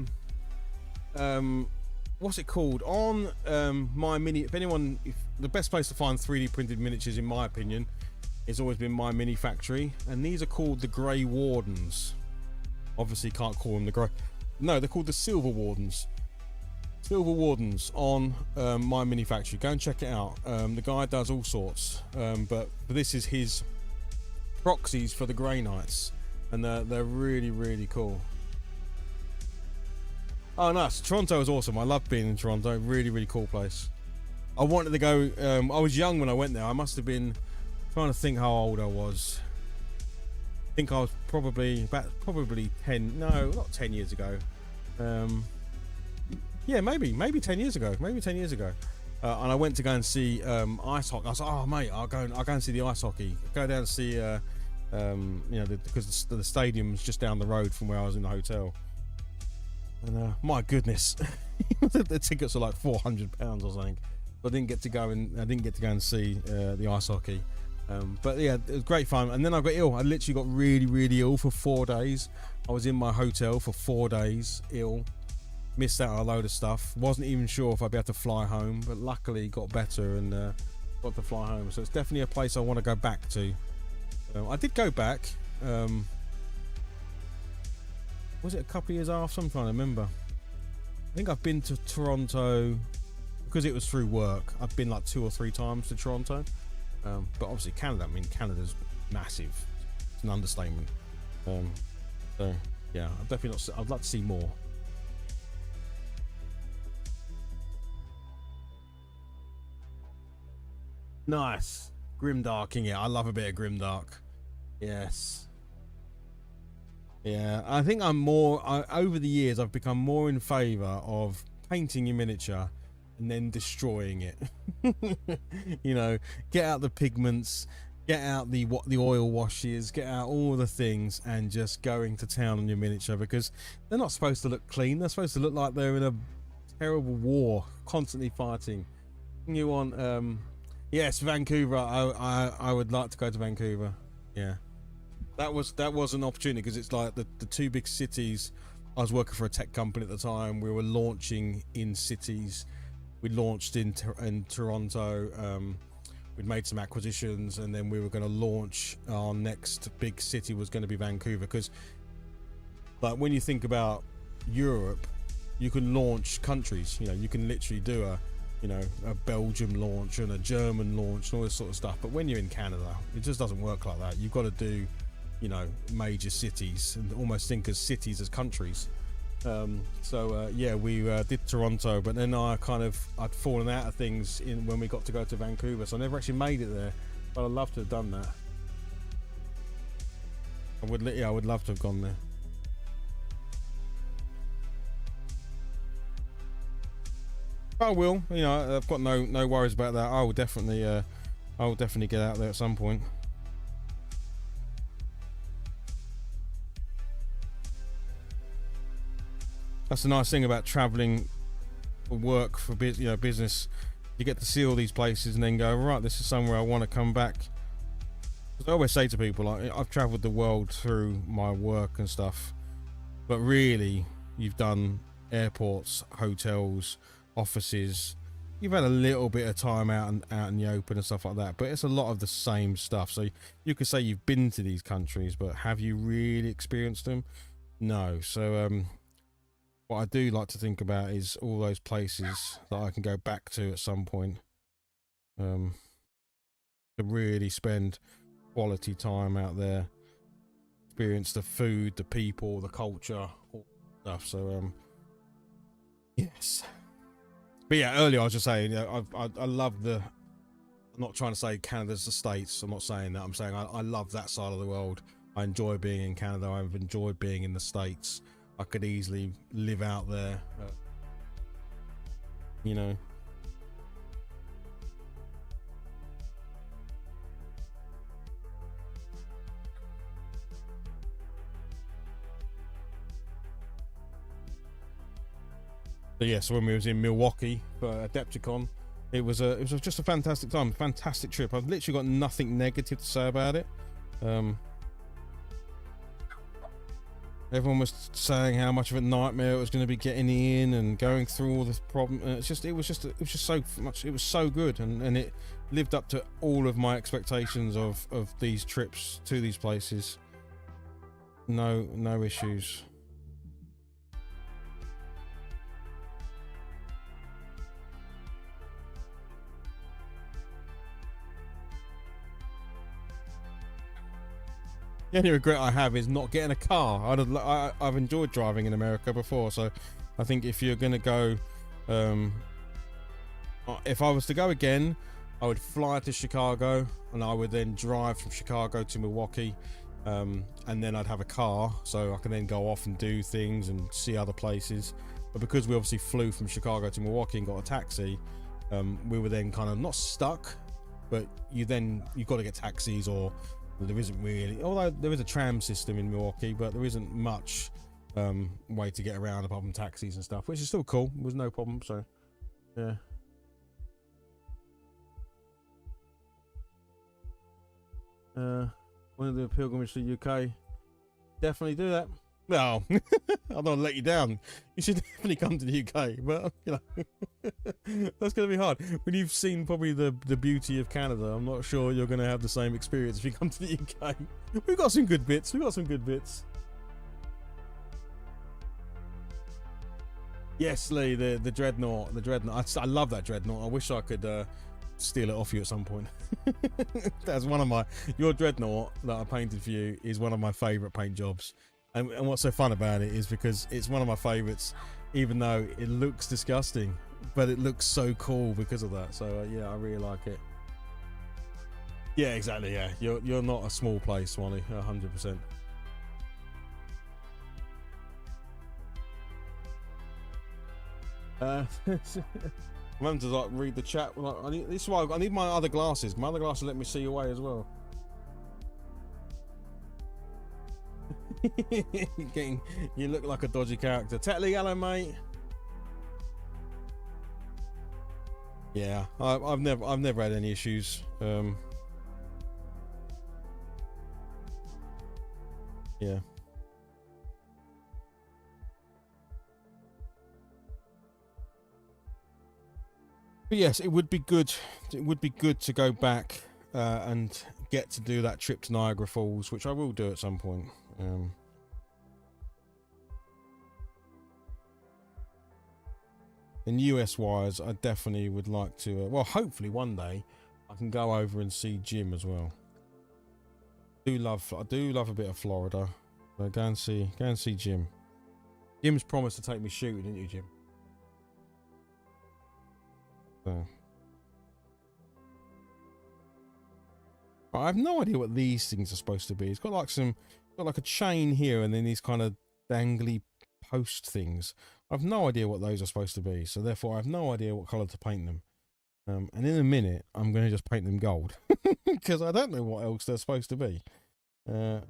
what's it called on my mini. If the best place to find 3D printed miniatures, in my opinion, has always been My Mini Factory, and these are called the Grey Wardens. Obviously, can't call them the grey. No, they're called the Silver Wardens. Silver Wardens on My Mini Factory. Go and check it out. The guy does all sorts, but this is his proxies for the Grey Knights, and they're really, really cool. Oh, nice. Toronto is awesome. I love being in Toronto. Really, really cool place. I wanted to go. I was young when I went there. I must have been trying to think how old I was. I think I was probably 10. No, not 10 years ago. Yeah, maybe 10 years ago. And I went to go and see ice hockey. I was like, oh mate, I'll go and see the ice hockey. Go down and see, you know, because the stadium's just down the road from where I was in the hotel. And my goodness, the tickets are like £400 or something. I didn't get to go and see the ice hockey. But yeah, it was great fun. And then I got ill. I literally got really, really ill for 4 days. I was in my hotel for 4 days, ill. Missed out on a load of stuff. Wasn't even sure if I'd be able to fly home, but luckily got better and got to fly home. So it's definitely a place I want to go back to. I did go back. Was it a couple of years after? I'm trying to remember. I think I've been to Toronto because it was through work. I've been like 2 or 3 times to Toronto. But obviously Canada, I mean, Canada's massive. It's an understatement. So yeah, I'd like to see more. Nice. Grimdarking, yeah, I love a bit of grimdark. Yes. Yeah, I think over the years I've become more in favour of painting your miniature and then destroying it. You know, get out the pigments, get out the oil washes, get out all the things, and just going to town on your miniature, because they're not supposed to look clean. They're supposed to look like they're in a terrible war, constantly fighting. You want yes, Vancouver. I would like to go to Vancouver. Yeah. That was an opportunity, because it's like the 2 big cities. I was working for a tech company at the time. We were launching in cities. We launched in Toronto. We'd made some acquisitions, and then we were going to launch. Our next big city was going to be Vancouver, because like when you think about Europe, you can launch countries. You know, you can literally do a Belgium launch and a German launch and all this sort of stuff. But when you're in Canada, it just doesn't work like that. You've got to do, you know, major cities and almost think of cities as countries. Yeah, we did Toronto, but then I'd fallen out of things when we got to go to Vancouver, so I never actually made it there. But I'd love to have done that. I would love to have gone there. I will. You know, I've got no worries about that. I will definitely get out there at some point. That's the nice thing about traveling for work, for business. You get to see all these places and then go, right, this is somewhere I want to come back. Because I always say to people, like, I've traveled the world through my work and stuff, but really, you've done airports, hotels, offices. You've had a little bit of time out in the open and stuff like that, but it's a lot of the same stuff. So you could say you've been to these countries, but have you really experienced them? No. So what I do like to think about is all those places that I can go back to at some point, to really spend quality time out there, experience the food, the people, the culture, all that stuff. So yes. But yeah, earlier I was just saying, I love the. I'm not trying to say Canada's the States. I'm not saying that. I'm saying I love that side of the world. I enjoy being in Canada. I've enjoyed being in the States. I could easily live out there, you know. But yeah, so when we was in Milwaukee for Adepticon, it was just a fantastic time, fantastic trip. I've literally got nothing negative to say about it. Everyone was saying how much of a nightmare it was going to be getting in and going through all this problem. And it was just so much. It was so good, and it lived up to all of my expectations of these trips to these places. No issues. The only regret I have is not getting a car. I've enjoyed driving in America before, so I think if you're gonna go, if I was to go again, I would fly to Chicago and I would then drive from Chicago to Milwaukee, and then I'd have a car so I can then go off and do things and see other places. But because we obviously flew from Chicago to Milwaukee and got a taxi, we were then kind of not stuck, but you've got to get taxis, or there isn't really, although there is a tram system in Milwaukee, but there isn't much way to get around apart from taxis and stuff, which is still cool. It was no problem. So yeah. Want to do a pilgrimage to the UK? Definitely do that. No, I don't want to let you down. You should definitely come to the UK, but you know, that's going to be hard. When you've seen probably the beauty of Canada, I'm not sure you're going to have the same experience if you come to the UK. We've got some good bits. Yes, Lee, the Dreadnought. I love that Dreadnought. I wish I could steal it off you at some point. That's your Dreadnought that I painted for you is one of my favourite paint jobs. And what's so fun about it is because it's one of my favourites, even though it looks disgusting, but it looks so cool because of that. So yeah, I really like it. Yeah, exactly. Yeah, you're not a small place, Swanee. 100%. I'm having to like read the chat. This is why I need my other glasses. My other glasses let me see away as well. You look like a dodgy character. Tetley, hello mate. Yeah, I've never had any issues. Yeah. But yes, it would be good. It would be good to go back and get to do that trip to Niagara Falls, which I will do at some point. And US wise, I definitely would like to. Well, hopefully one day I can go over and see Jim as well. I do love a bit of Florida. So go and see Jim. Jim's promised to take me shooting, didn't you, Jim? So. I have no idea what these things are supposed to be. It's got like a chain here, and then these kind of dangly post things. I've no idea what those are supposed to be, so therefore I have no idea what colour to paint them. And in a minute, I'm going to just paint them gold because I don't know what else they're supposed to be. I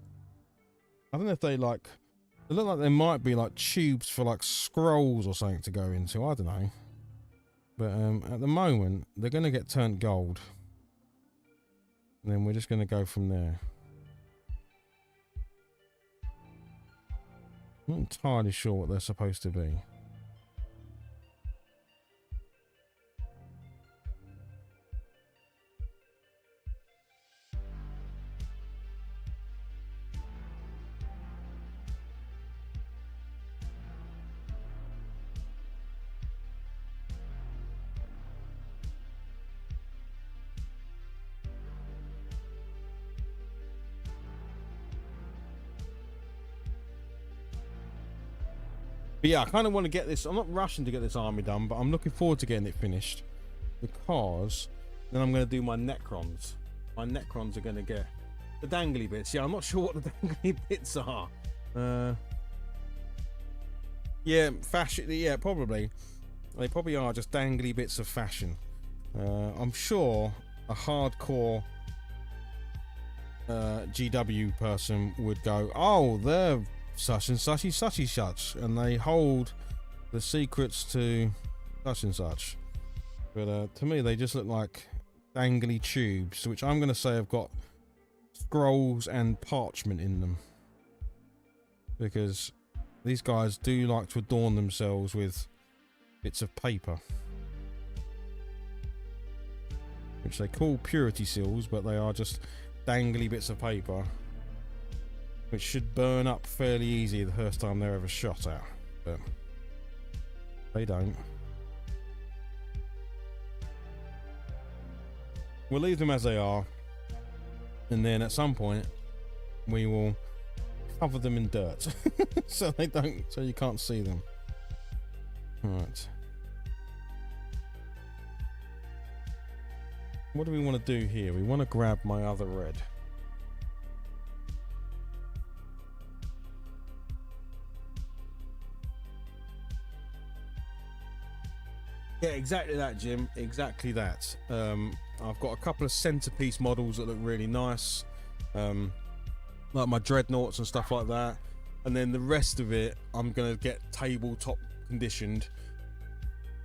don't know if they look like they might be like tubes for like scrolls or something to go into. I don't know, but at the moment they're going to get turned gold. And then we're just going to go from there. I'm not entirely sure what they're supposed to be. But yeah, I kind of want to get this. I'm not rushing to get this army done, but I'm looking forward to getting it finished because then I'm going to do my Necrons. My Necrons are going to get the dangly bits. Yeah, I'm not sure what the dangly bits are. Yeah, fashion. Yeah, probably. They probably are just dangly bits of fashion. I'm sure a hardcore GW person would go, oh, they're such and such, and they hold the secrets to such and such. But to me, they just look like dangly tubes, which I'm going to say have got scrolls and parchment in them. Because these guys do like to adorn themselves with bits of paper. Which they call purity seals, but they are just dangly bits of paper. Which should burn up fairly easy the first time they're ever shot at. But they don't. We'll leave them as they are. And then at some point, we will cover them in dirt. so you can't see them. Alright. What do we want to do here? We want to grab my other red. Yeah, exactly that, Jim. Exactly that. I've got a couple of centerpiece models that look really nice. Like my dreadnoughts and stuff like that. And then the rest of it, I'm going to get tabletop conditioned.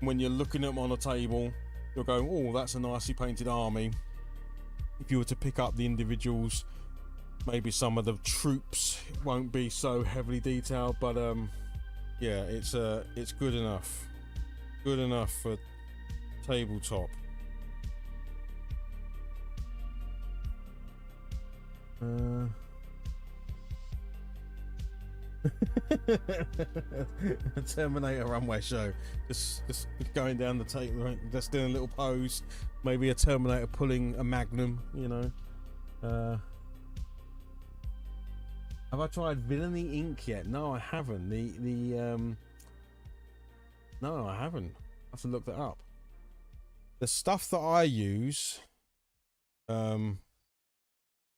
When you're looking at them on a table, you'll go, oh, that's a nicely painted army. If you were to pick up the individuals, maybe some of the troops won't be so heavily detailed, but yeah, it's good enough. Good enough for tabletop. A Terminator runway show. Just going down the table, right? Just doing a little pose. Maybe a Terminator pulling a Magnum, you know. Have I tried Villainy Ink yet? No, I haven't. No, I haven't. I have to look that up. The stuff that I use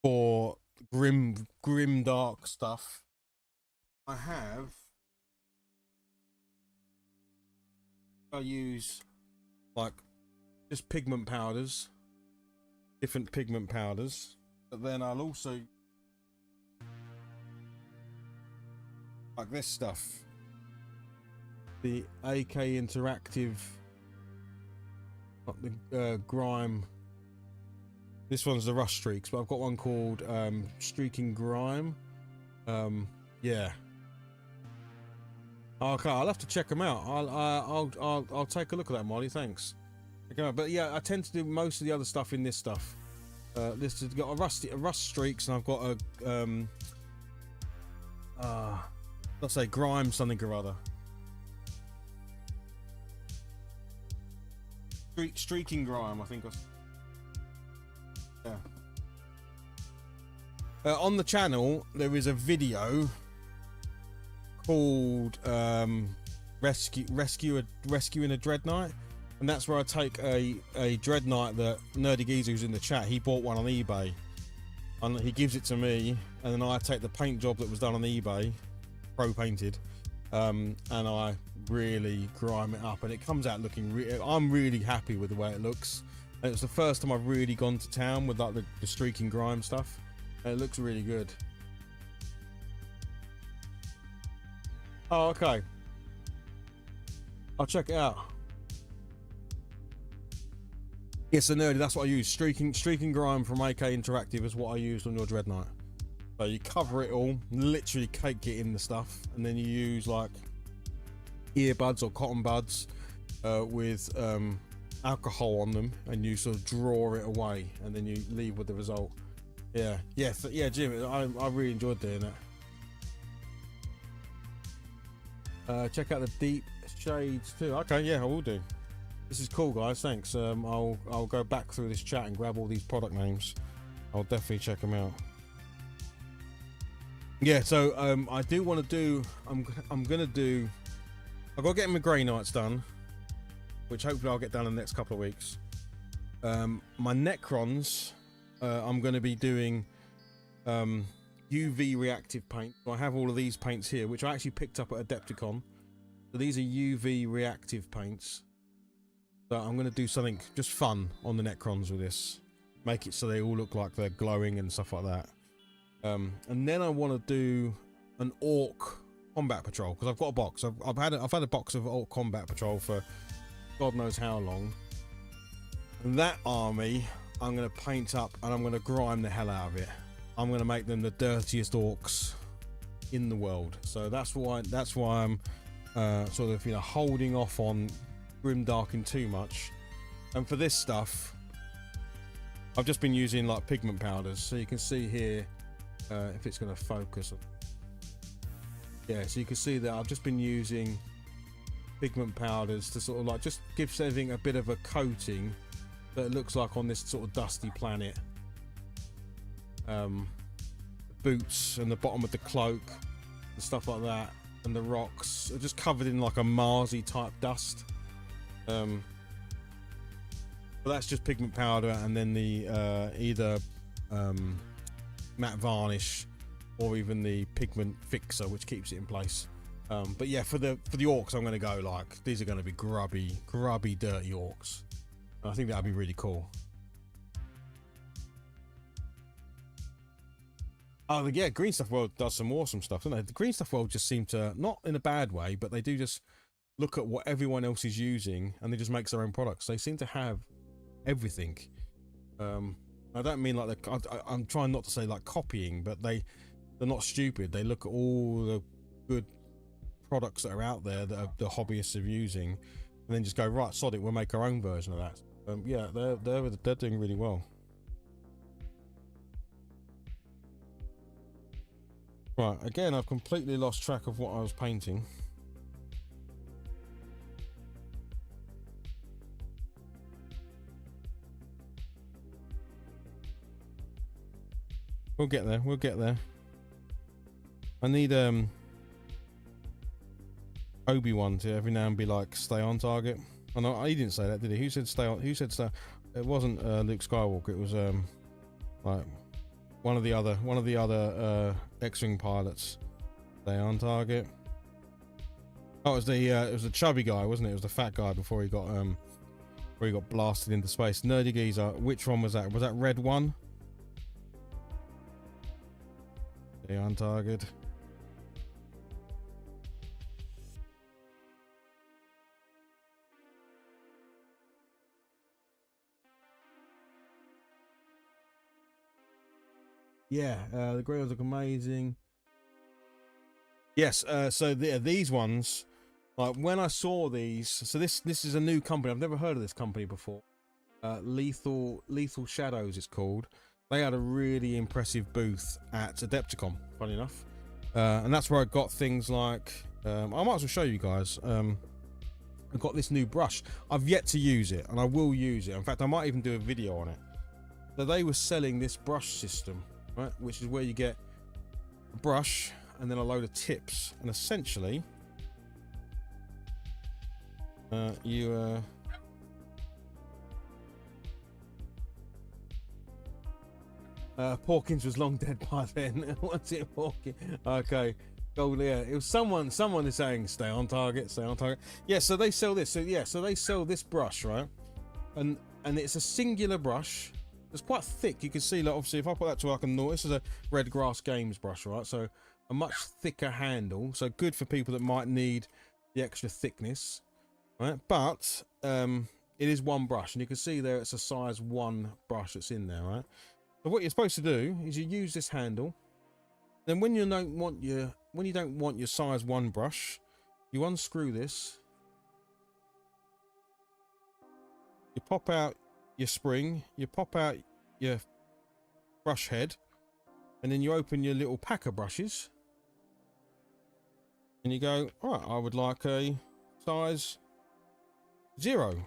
for grim dark stuff, I use like just pigment powders, different pigment powders, but then I'll also like this stuff, the AK Interactive, not the grime. This one's the Rust Streaks, but I've got one called Streaking Grime. Yeah. Okay, I'll have to check them out. I'll take a look at that, Molly. Thanks. But yeah, I tend to do most of the other stuff in this stuff. This has got a Rust Streaks, and I've got a let's say Grime something or other. Streaking Grime, I think. Yeah. On the channel, there is a video called Rescuing a Dreadnought, and that's where I take a Dreadnought that Nerdy Geezer, who's in the chat, he bought one on eBay, and he gives it to me, and then I take the paint job that was done on eBay, pro painted, and I really grime it up, and it comes out looking I'm really happy with the way it looks. And it's the first time I've really gone to town with like the streaking grime stuff, and it looks really good. Oh, okay. I'll check it out. Yes, a Nerdy, that's what I use. Streaking grime from AK Interactive is what I used on your Dreadnought. So you cover it all, literally cake it in the stuff, and then you use like earbuds or cotton buds with alcohol on them, and you sort of draw it away, and then you leave with the result. Yeah, Jim, I really enjoyed doing that. Check out the deep shades too. Okay, yeah, I will do. This is cool, guys. Thanks. I'll go back through this chat and grab all these product names. I'll definitely check them out. Yeah, so I do want to do. I'm gonna do. I've got to get my Grey Knights done, which hopefully I'll get done in the next couple of weeks. My Necrons, I'm going to be doing UV reactive paint. So I have all of these paints here, which I actually picked up at Adepticon. So these are UV reactive paints. So I'm going to do something just fun on the Necrons with this. Make it so they all look like they're glowing and stuff like that. And then I want to do an Orc Combat Patrol, because I've got a box. I've had a box of Alt Combat Patrol for God knows how long. And that army I'm going to paint up and I'm going to grime the hell out of it. I'm going to make them the dirtiest orcs in the world. So that's why I'm sort of, you know, holding off on grimdarking too much. And for this stuff, I've just been using like pigment powders. So you can see here, if it's going to focus. Yeah, so you can see that I've just been using pigment powders to sort of like just give everything a bit of a coating that it looks like on this sort of dusty planet. Boots and the bottom of the cloak and stuff like that, and the rocks are just covered in like a Marsy type dust. But that's just pigment powder, and then the either matte varnish or even the pigment fixer, which keeps it in place. But yeah, for the orcs, I'm going to go like, these are going to be grubby, dirty orcs. And I think that'd be really cool. Oh yeah, Green Stuff World does some awesome stuff, don't they? The Green Stuff World just seem to, not in a bad way, but they do just look at what everyone else is using and they just make their own products. They seem to have everything. I don't mean like I'm trying not to say like copying, but they're not stupid. They look at all the good products that are out there that the hobbyists are using, and then just go, right, sod it, we'll make our own version of that. Yeah, they're doing really well. Right, again, I've completely lost track of what I was painting. We'll get there, we'll get there. I need Obi-Wan to every now and be like, stay on target. Oh no, he didn't say that, did he? Who said stay on? Who said stay? It wasn't Luke Skywalker. It was like one of the other X-wing pilots. Stay on target. Oh, it was the chubby guy, wasn't it? It was the fat guy before he got where he got blasted into space. Nerdy geezer. Which one was that? Was that Red One? Stay on target. Yeah, the grails look amazing. Yes, so these ones, like when I saw these, so this is a new company. I've never heard of this company before. Lethal Shadows it's called. They had a really impressive booth at Adepticon, funny enough. And that's where I got things like, I might as well show you guys. I've got this new brush. I've yet to use it, and I will use it. In fact, I might even do a video on it. So they were selling this brush system, right, which is where you get a brush and then a load of tips, and essentially Porkins was long dead by then. What's it, Porkins? Okay. Oh yeah, it was someone is saying stay on target. Yeah, so they sell this. So yeah, so they sell this brush, right? And it's a singular brush. It's quite thick. You can see, like, obviously, if I put that to like a north, this is a Red Grass Games brush, right? So a much thicker handle. So good for people that might need the extra thickness, right? But it is one brush, and you can see there it's a size 1 brush that's in there, right? So what you're supposed to do is you use this handle. Then when you don't want your size 1 brush, you unscrew this. You pop out your spring, you pop out your brush head, and then you open your little pack of brushes. And you go, all right, I would like a size 0.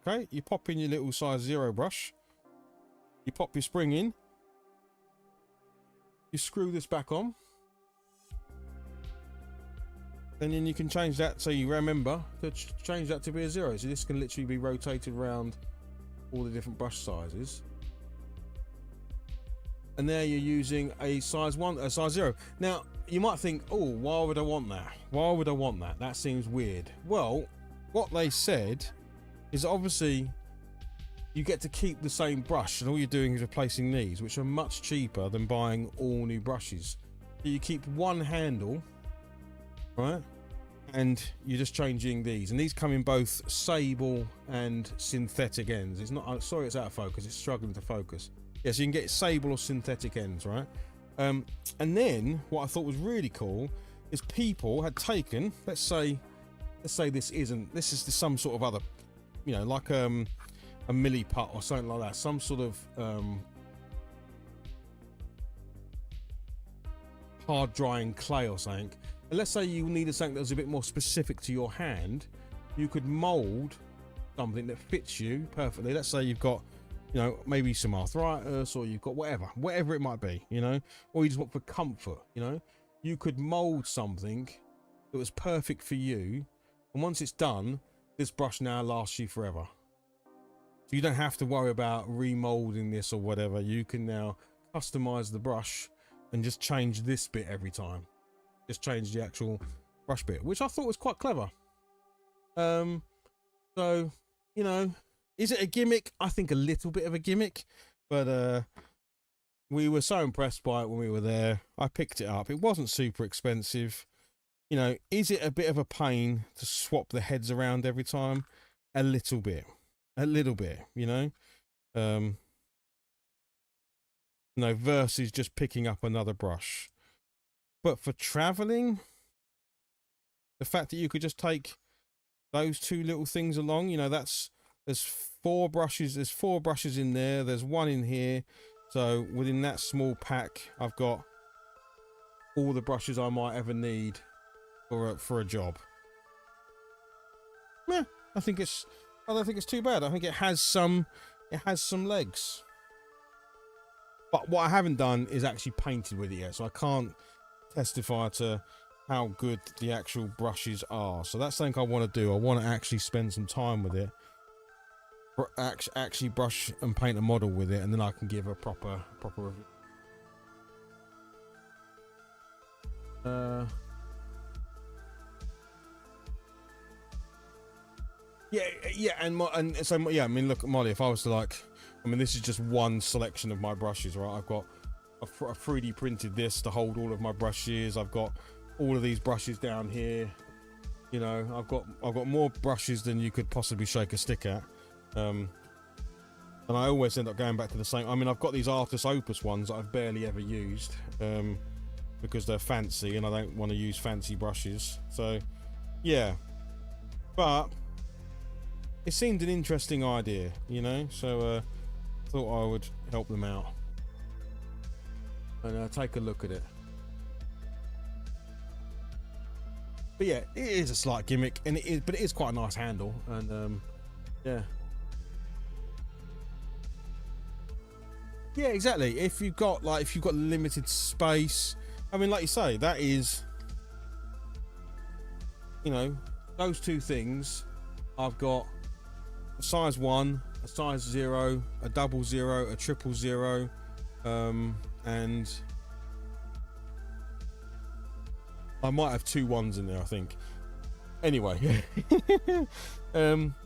Okay, you pop in your little size 0 brush. You pop your spring in. You screw this back on. And then you can change that, so you remember to change that to be a 0. So this can literally be rotated around all the different brush sizes. And there you're using a size 1, a size 0. Now, you might think, oh, why would I want that? Why would I want that? That seems weird. Well, what they said is obviously you get to keep the same brush, and all you're doing is replacing these, which are much cheaper than buying all new brushes. So you keep one handle, right? And you're just changing these, and these come in both sable and synthetic ends. It's not, sorry, it's out of focus, it's struggling to focus. Yeah, so you can get sable or synthetic ends, right? And then what I thought was really cool is people had taken, let's say this is some sort of other, you know, like a milliput or something like that, some sort of hard drying clay or something. And let's say you needed something that was a bit more specific to your hand, you could mold something that fits you perfectly. Let's say you've got, you know, maybe some arthritis, or you've got whatever it might be, you know, or you just want for comfort, you know, you could mold something that was perfect for you. And once it's done, this brush now lasts you forever. So you don't have to worry about remolding this or whatever. You can now customize the brush and just change this bit every time. Just change the actual brush bit, which I thought was quite clever. So, you know, is it a gimmick? I think a little bit of a gimmick, but we were so impressed by it when we were there. I picked it up. It wasn't super expensive. You know, is it a bit of a pain to swap the heads around every time? A little bit, you know. No, versus just picking up another brush. But for traveling, the fact that you could just take those two little things along, you know, there's four brushes in there, there's one in here. So within that small pack, I've got all the brushes I might ever need for a job. Yeah, I don't think it's too bad. I think it has some legs. But what I haven't done is actually painted with it yet, so I can't testify to how good the actual brushes are. So that's something I want to do. I want to actually spend some time with it, actually brush and paint a model with it, and then I can give a proper review. Yeah, and so yeah, I mean, look, Molly, if I was to like, I mean, this is just one selection of my brushes, right? I've got a 3D printed this to hold all of my brushes. I've got all of these brushes down here. You know, I've got more brushes than you could possibly shake a stick at. And I always end up going back to the same. I mean, I've got these Artis Opus ones that I've barely ever used because they're fancy and I don't want to use fancy brushes. So, yeah. But it seemed an interesting idea, you know, so thought I would help them out and take a look at it. But yeah, it is a slight gimmick, and but it is quite a nice handle, and yeah, exactly. If you've got limited space, I mean, like you say, that is, you know, those two things. I've got a size 1, a size 0, a 00, a 000, and I might have 2 1s in there, I think. Anyway,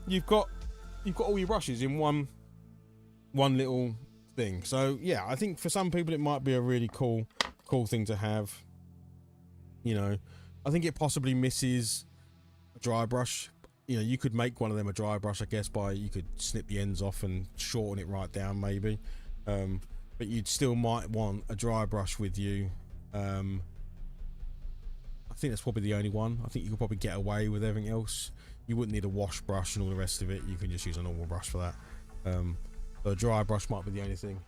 you've got all your brushes in one little thing. So yeah, I think for some people it might be a really cool thing to have. You know, I think it possibly misses a dry brush. You know, you could make one of them a dry brush, I guess, you could snip the ends off and shorten it right down, maybe. But you'd still might want a dry brush with you. I think that's probably the only one. I think you could probably get away with everything else. You wouldn't need a wash brush and all the rest of it. You can just use a normal brush for that. So a dry brush might be the only thing.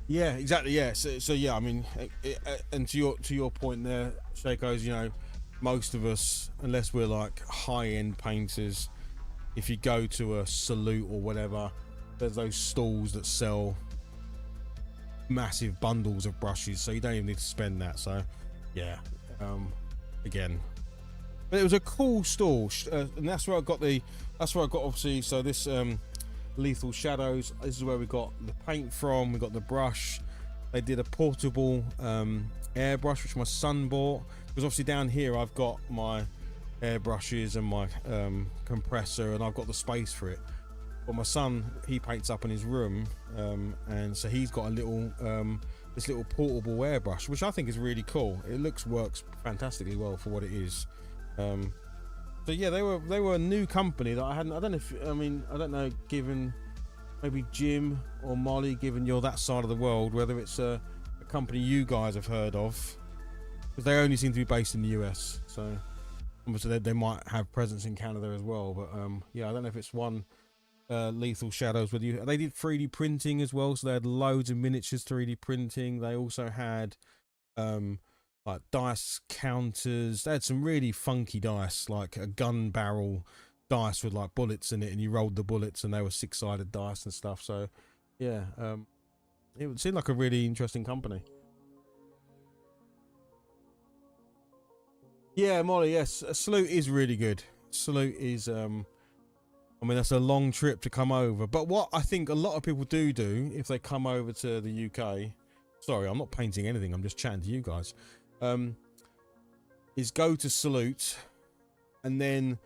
Yeah, exactly. Yeah. So yeah, I mean, and to your point there, Shaco's, you know, most of us, unless we're like high-end painters, if you go to a Salute or whatever, there's those stalls that sell massive bundles of brushes, so you don't even need to spend that. So yeah, again, but it was a cool stall, and that's where I got obviously. So this Lethal Shadows, this is where we got the paint from. We got the brush. They did a portable airbrush, which my son bought, because obviously down here I've got my airbrushes and my compressor, and I've got the space for it. But my son, he paints up in his room, and so he's got a little this little portable airbrush, which I think is really cool. It works fantastically well for what it is. So yeah, they were a new company that I don't know if, I don't know, given maybe Jim or Molly, given you're that side of the world, whether it's a company you guys have heard of, because they only seem to be based in the US. So obviously they might have presence in Canada as well. But yeah, I don't know if it's one. Lethal Shadows with you. They did 3D printing as well, so they had loads of miniatures 3D printing. They also had like dice counters. They had some really funky dice, like a gun barrel dice with like bullets in it, and you rolled the bullets and they were 6-sided dice and stuff. So yeah, it seemed like a really interesting company. Yeah, Molly, yes, Salute is really good. Salute is that's a long trip to come over. But what I think a lot of people do if they come over to the UK, sorry, I'm not painting anything, I'm just chatting to you guys, is go to Salute and then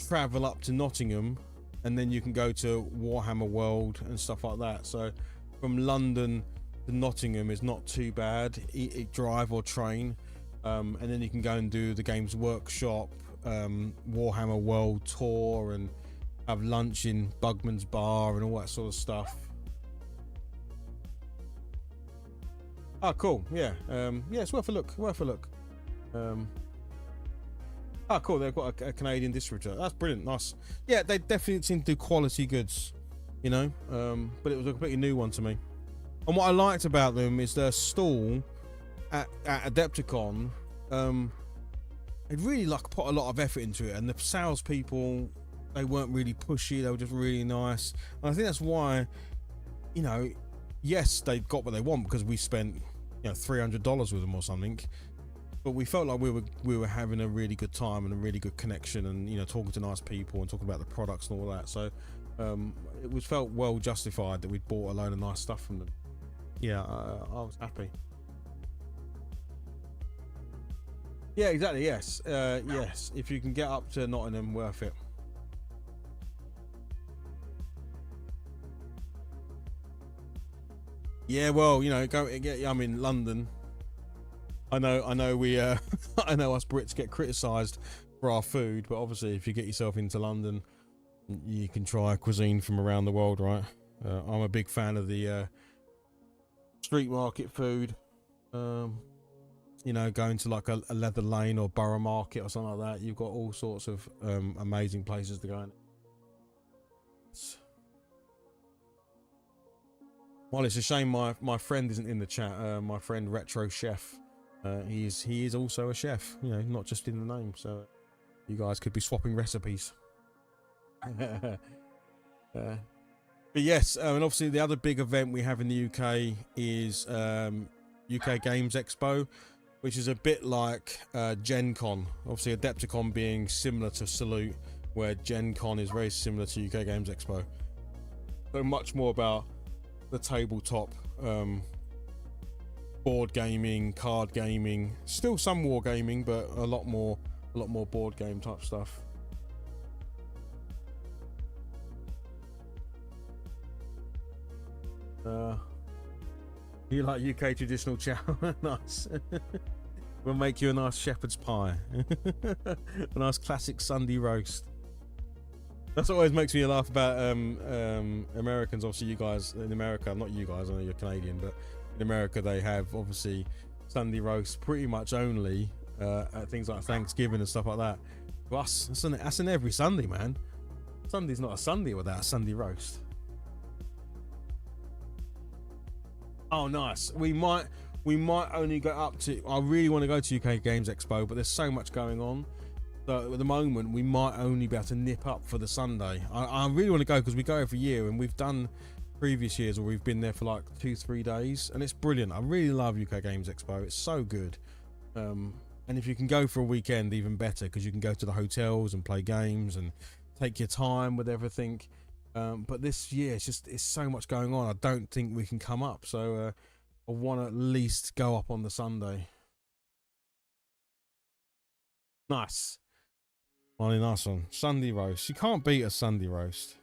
travel up to Nottingham, and then you can go to Warhammer World and stuff like that. So from London to Nottingham is not too bad, drive or train, and then you can go and do the Games Workshop, Warhammer World tour, and have lunch in Bugman's Bar and all that sort of stuff. Oh, cool. Yeah. Yeah, it's worth a look. Cool. They've got a Canadian distributor. That's brilliant. Nice. Yeah, they definitely seem to do quality goods, you know. But it was a completely new one to me. And what I liked about them is their stall at Adepticon. They'd really put a lot of effort into it, and the salespeople, they weren't really pushy, they were just really nice. And I think that's why, yes, they got what they want, because we spent $300 with them or something, but we felt like we were having a really good time and a really good connection, and talking to nice people and talking about the products and all that. So it was felt well justified that we'd bought a load of nice stuff from them. Yeah, I was happy. Yeah, exactly. Yes. Yes, if you can get up to Nottingham, worth it. Yeah, well, I'm in London. I know we I know us Brits get criticised for our food, but obviously if you get yourself into London, you can try cuisine from around the world, right? I'm a big fan of the street market food. Going to like a Leather Lane or Borough Market or something like that. You've got all sorts of amazing places to go in. Well, it's a shame my friend isn't in the chat. My friend Retro Chef, he is also a chef. Not just in the name. So you guys could be swapping recipes. But yes, and obviously the other big event we have in the UK is UK Games Expo, which is a bit like Gen Con. Obviously Adepticon being similar to Salute, where Gen Con is very similar to UK Games Expo. So much more about the tabletop, board gaming, card gaming, still some war gaming, but a lot more board game type stuff. You like UK traditional chow? Nice. We'll make you a nice shepherd's pie. A nice classic Sunday roast. That's what always makes me laugh about Americans. Obviously you guys in America, not you guys, I know you're Canadian, but in America they have obviously Sunday roast pretty much only at things like Thanksgiving and stuff like that. For us, that's in every Sunday, man. Sunday's not a Sunday without a Sunday roast. Oh, nice. We might only go up to, I really want to go to UK Games Expo, but there's so much going on. So at the moment, we might only be able to nip up for the Sunday. I really want to go because we go every year, and we've done previous years where we've been there for like 2-3 days, and it's brilliant. I really love UK Games Expo. It's so good. And if you can go for a weekend, even better, because you can go to the hotels and play games and take your time with everything. But this year, it's so much going on. I don't think we can come up. So I want to at least go up on the Sunday. Nice. Really nice one. Sunday roast. You can't beat a Sunday roast.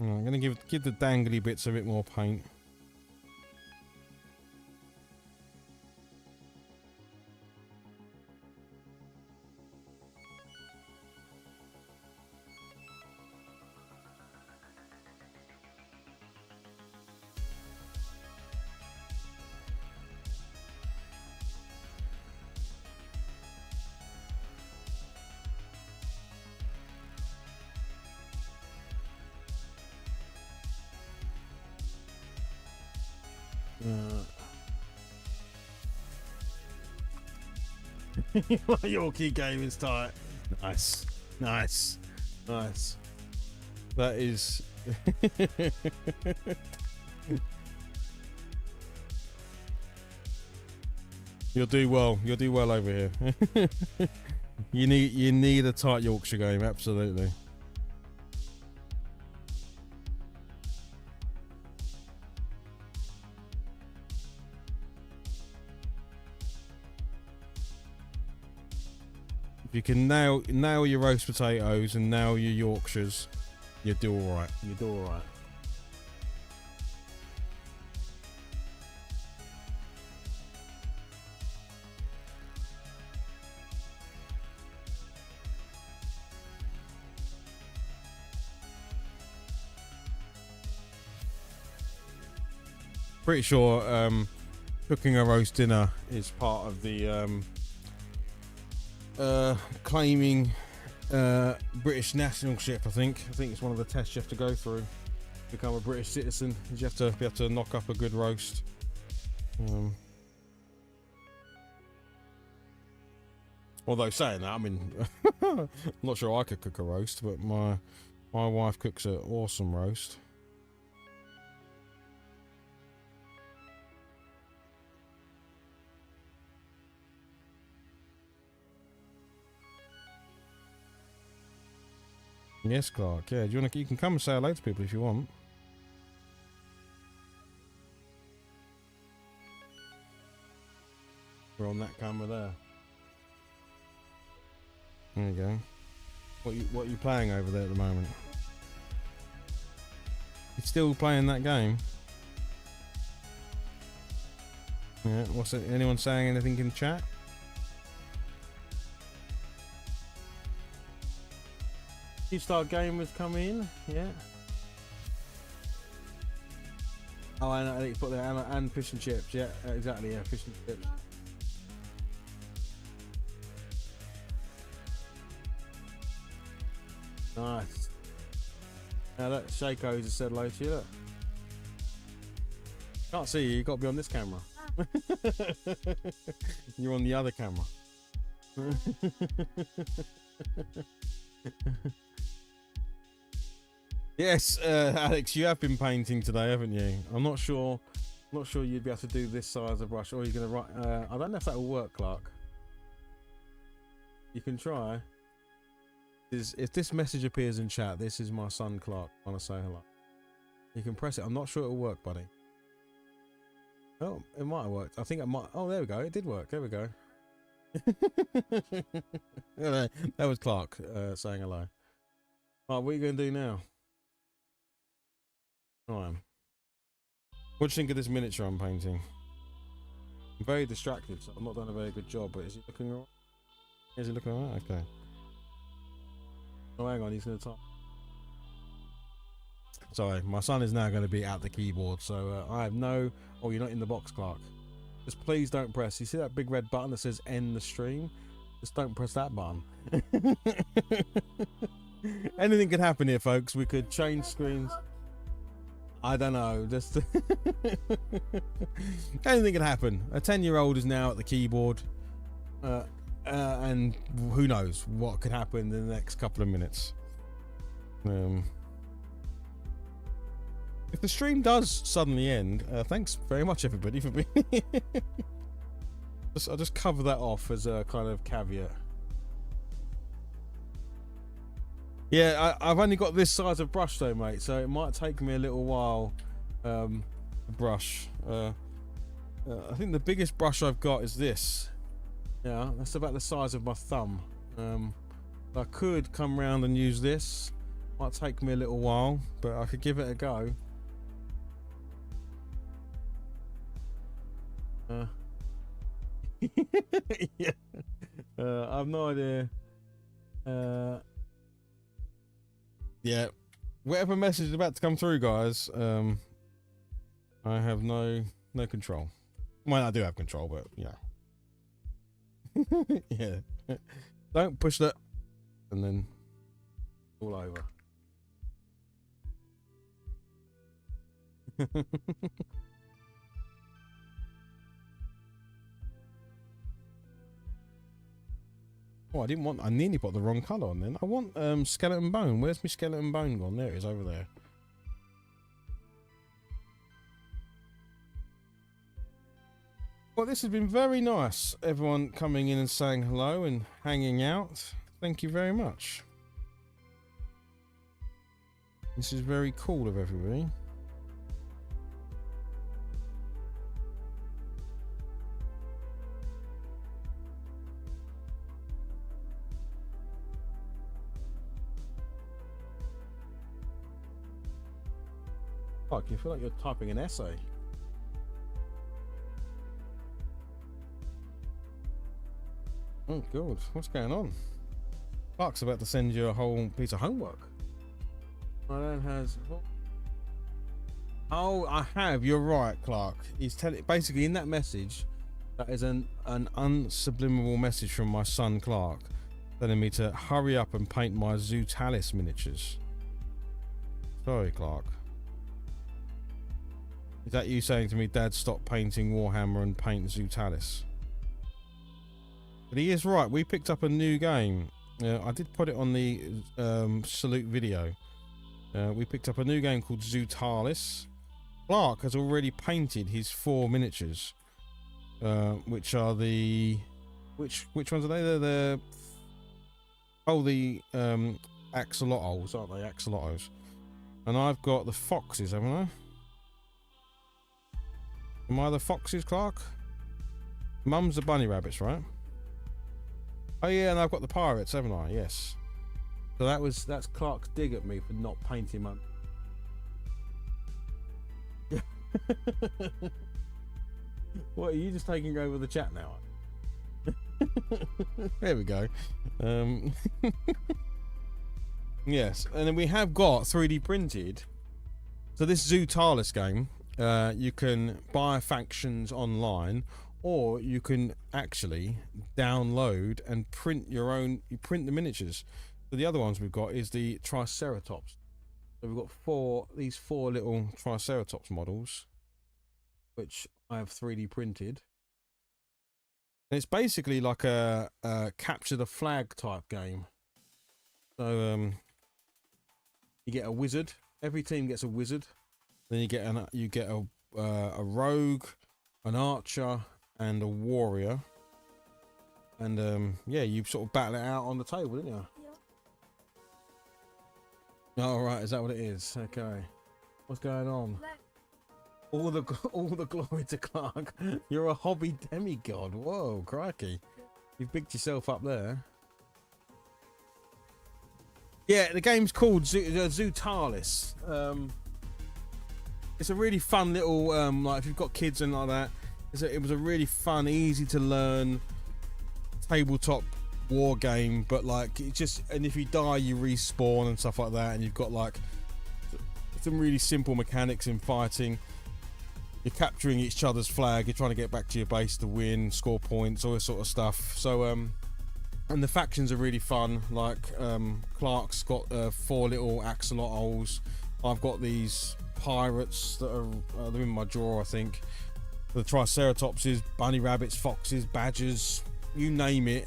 I'm gonna give the dangly bits a bit more paint. Yorkie game is tight. Nice, nice, nice. That is. You'll do well. You'll do well over here. you need a tight Yorkshire game, absolutely. If you can nail your roast potatoes and nail your Yorkshires, you do all right. You do all right. Pretty sure cooking a roast dinner is part of the claiming British nationalship. I think it's one of the tests you have to go through to become a British citizen. You have to be able to knock up a good roast. Although saying that, I mean, I'm not sure I could cook a roast, but my wife cooks an awesome roast. Yes, Clark. Yeah, you can come and say hello to people if you want. We're on that camera there. There you go. What are you playing over there at the moment? You still playing that game? Yeah. What's it? Anyone saying anything in chat? Star gamers come in, yeah. Oh, I know, you put there, and fish and chips, yeah, exactly, yeah, fish and chips. Nice. Now that Shaco's has said hello to you, look. Can't see you, you've got to be on this camera. You're on the other camera. Yes, Alex, you have been painting today, haven't you? I'm not sure you'd be able to do this size of brush, or you're gonna write. I don't know if that will work, Clark. You can try. If this message appears in chat, this is my son Clark. I want to say hello. You can press it. I'm not sure it'll work, buddy. Oh, it might have worked. I think it might. Oh, there we go. It did work. There we go. That was Clark saying hello. Right, what are you going to do now? What do you think of this miniature I'm painting? I'm very distracted, so I've not done a very good job, but is it looking alright? Is it looking alright? Okay. Oh, hang on, he's going to talk. Sorry, my son is now going to be at the keyboard, so I have no... Oh, you're not in the box, Clark. Just please don't press... You see that big red button that says end the stream? Just don't press that button. Anything could happen here, folks. We could change screens. I don't know. Just anything could happen. A 10-year-old is now at the keyboard, and who knows what could happen in the next couple of minutes. If the stream does suddenly end, thanks very much, everybody, for being here. I'll just cover that off as a kind of caveat. Yeah, I've only got this size of brush though, mate, so it might take me a little while to brush. I think the biggest brush I've got is this. Yeah, that's about the size of my thumb. I could come round and use this, Might take me a little while, but I could give it a go. Yeah. I've no idea. Yeah. Whatever message is about to come through, guys, I have no control. Well, I do have control, but yeah. Yeah. Don't push that. And then all over. Oh, I nearly put the wrong colour on then. I want skeleton bone. Where's my skeleton bone gone? There it is, over there. Well, this has been very nice. Everyone coming in and saying hello and hanging out. Thank you very much. This is very cool of everybody. Fuck, you feel like you're typing an essay. Oh, good. What's going on? Clark's about to send you a whole piece of homework. My dad has. Oh, I have. You're right, Clark. He's telling. Basically, in that message, that is an unsubliminal message from my son Clark, telling me to hurry up and paint my Zutalis miniatures. Sorry, Clark. Is that you saying to me, Dad, stop painting Warhammer and paint Zutalis? But he is right. We picked up a new game. I did put it on the salute video. We picked up a new game called Zutalis. Clark has already painted his 4 miniatures, which are the which ones are they? They're the axolotls, aren't they? Axolotls. And I've got the foxes, haven't I? Am I the foxes, Clark? Mum's the bunny rabbits, right? Oh yeah, and I've got the pirates, haven't I? Yes. So that's Clark's dig at me for not painting my. What, are you just taking over the chat now? There we go. Yes, and then we have got 3D printed. So this Zutalis game, you can buy factions online, or you can actually download and print your own. You print the miniatures. So the other ones we've got is the Triceratops. So we've got these four little Triceratops models, which I have 3D printed. And it's basically like a capture the flag type game. So you get a wizard. Every team gets a wizard. Then you get a rogue, an archer, and a warrior. And yeah, you sort of battle it out on the table, didn't you? Yeah. Oh, right, is that what it is? Okay. What's going on? All the glory to Clark. You're a hobby demigod. Whoa, crikey. You've bigged yourself up there. Yeah, the game's called Zutalis. It's a really fun little, like if you've got kids and like that, it was a really fun, easy to learn tabletop war game, but like it just, and if you die you respawn and stuff like that, and you've got like some really simple mechanics in fighting. You're capturing each other's flag, you're trying to get back to your base to win, score points, all this sort of stuff. So and the factions are really fun. Like Clark's got 4 little axolotls. I've got these pirates that are they're in my drawer, I think. The Triceratopses, bunny rabbits, foxes, badgers, you name it,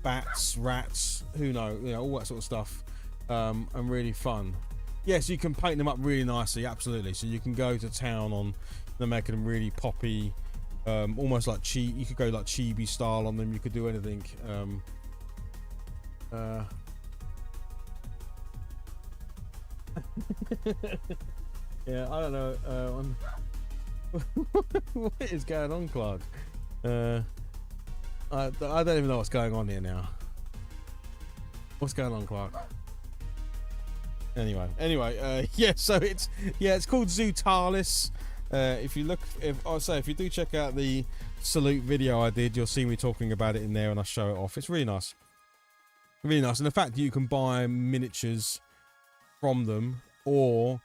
bats, rats, who knows, you know, all that sort of stuff, and really fun. Yes, you can paint them up really nicely, absolutely. So you can go to town on them, making them really poppy, almost like you could go like chibi style on them. You could do anything. Yeah, I don't know. What is going on, Clark? I don't even know what's going on here now. What's going on, Clark? Anyway, yeah. So it's called Zootalis. If you do check out the salute video I did, you'll see me talking about it in there, and I show it off. It's really nice, really nice. And the fact that you can buy miniatures from them, or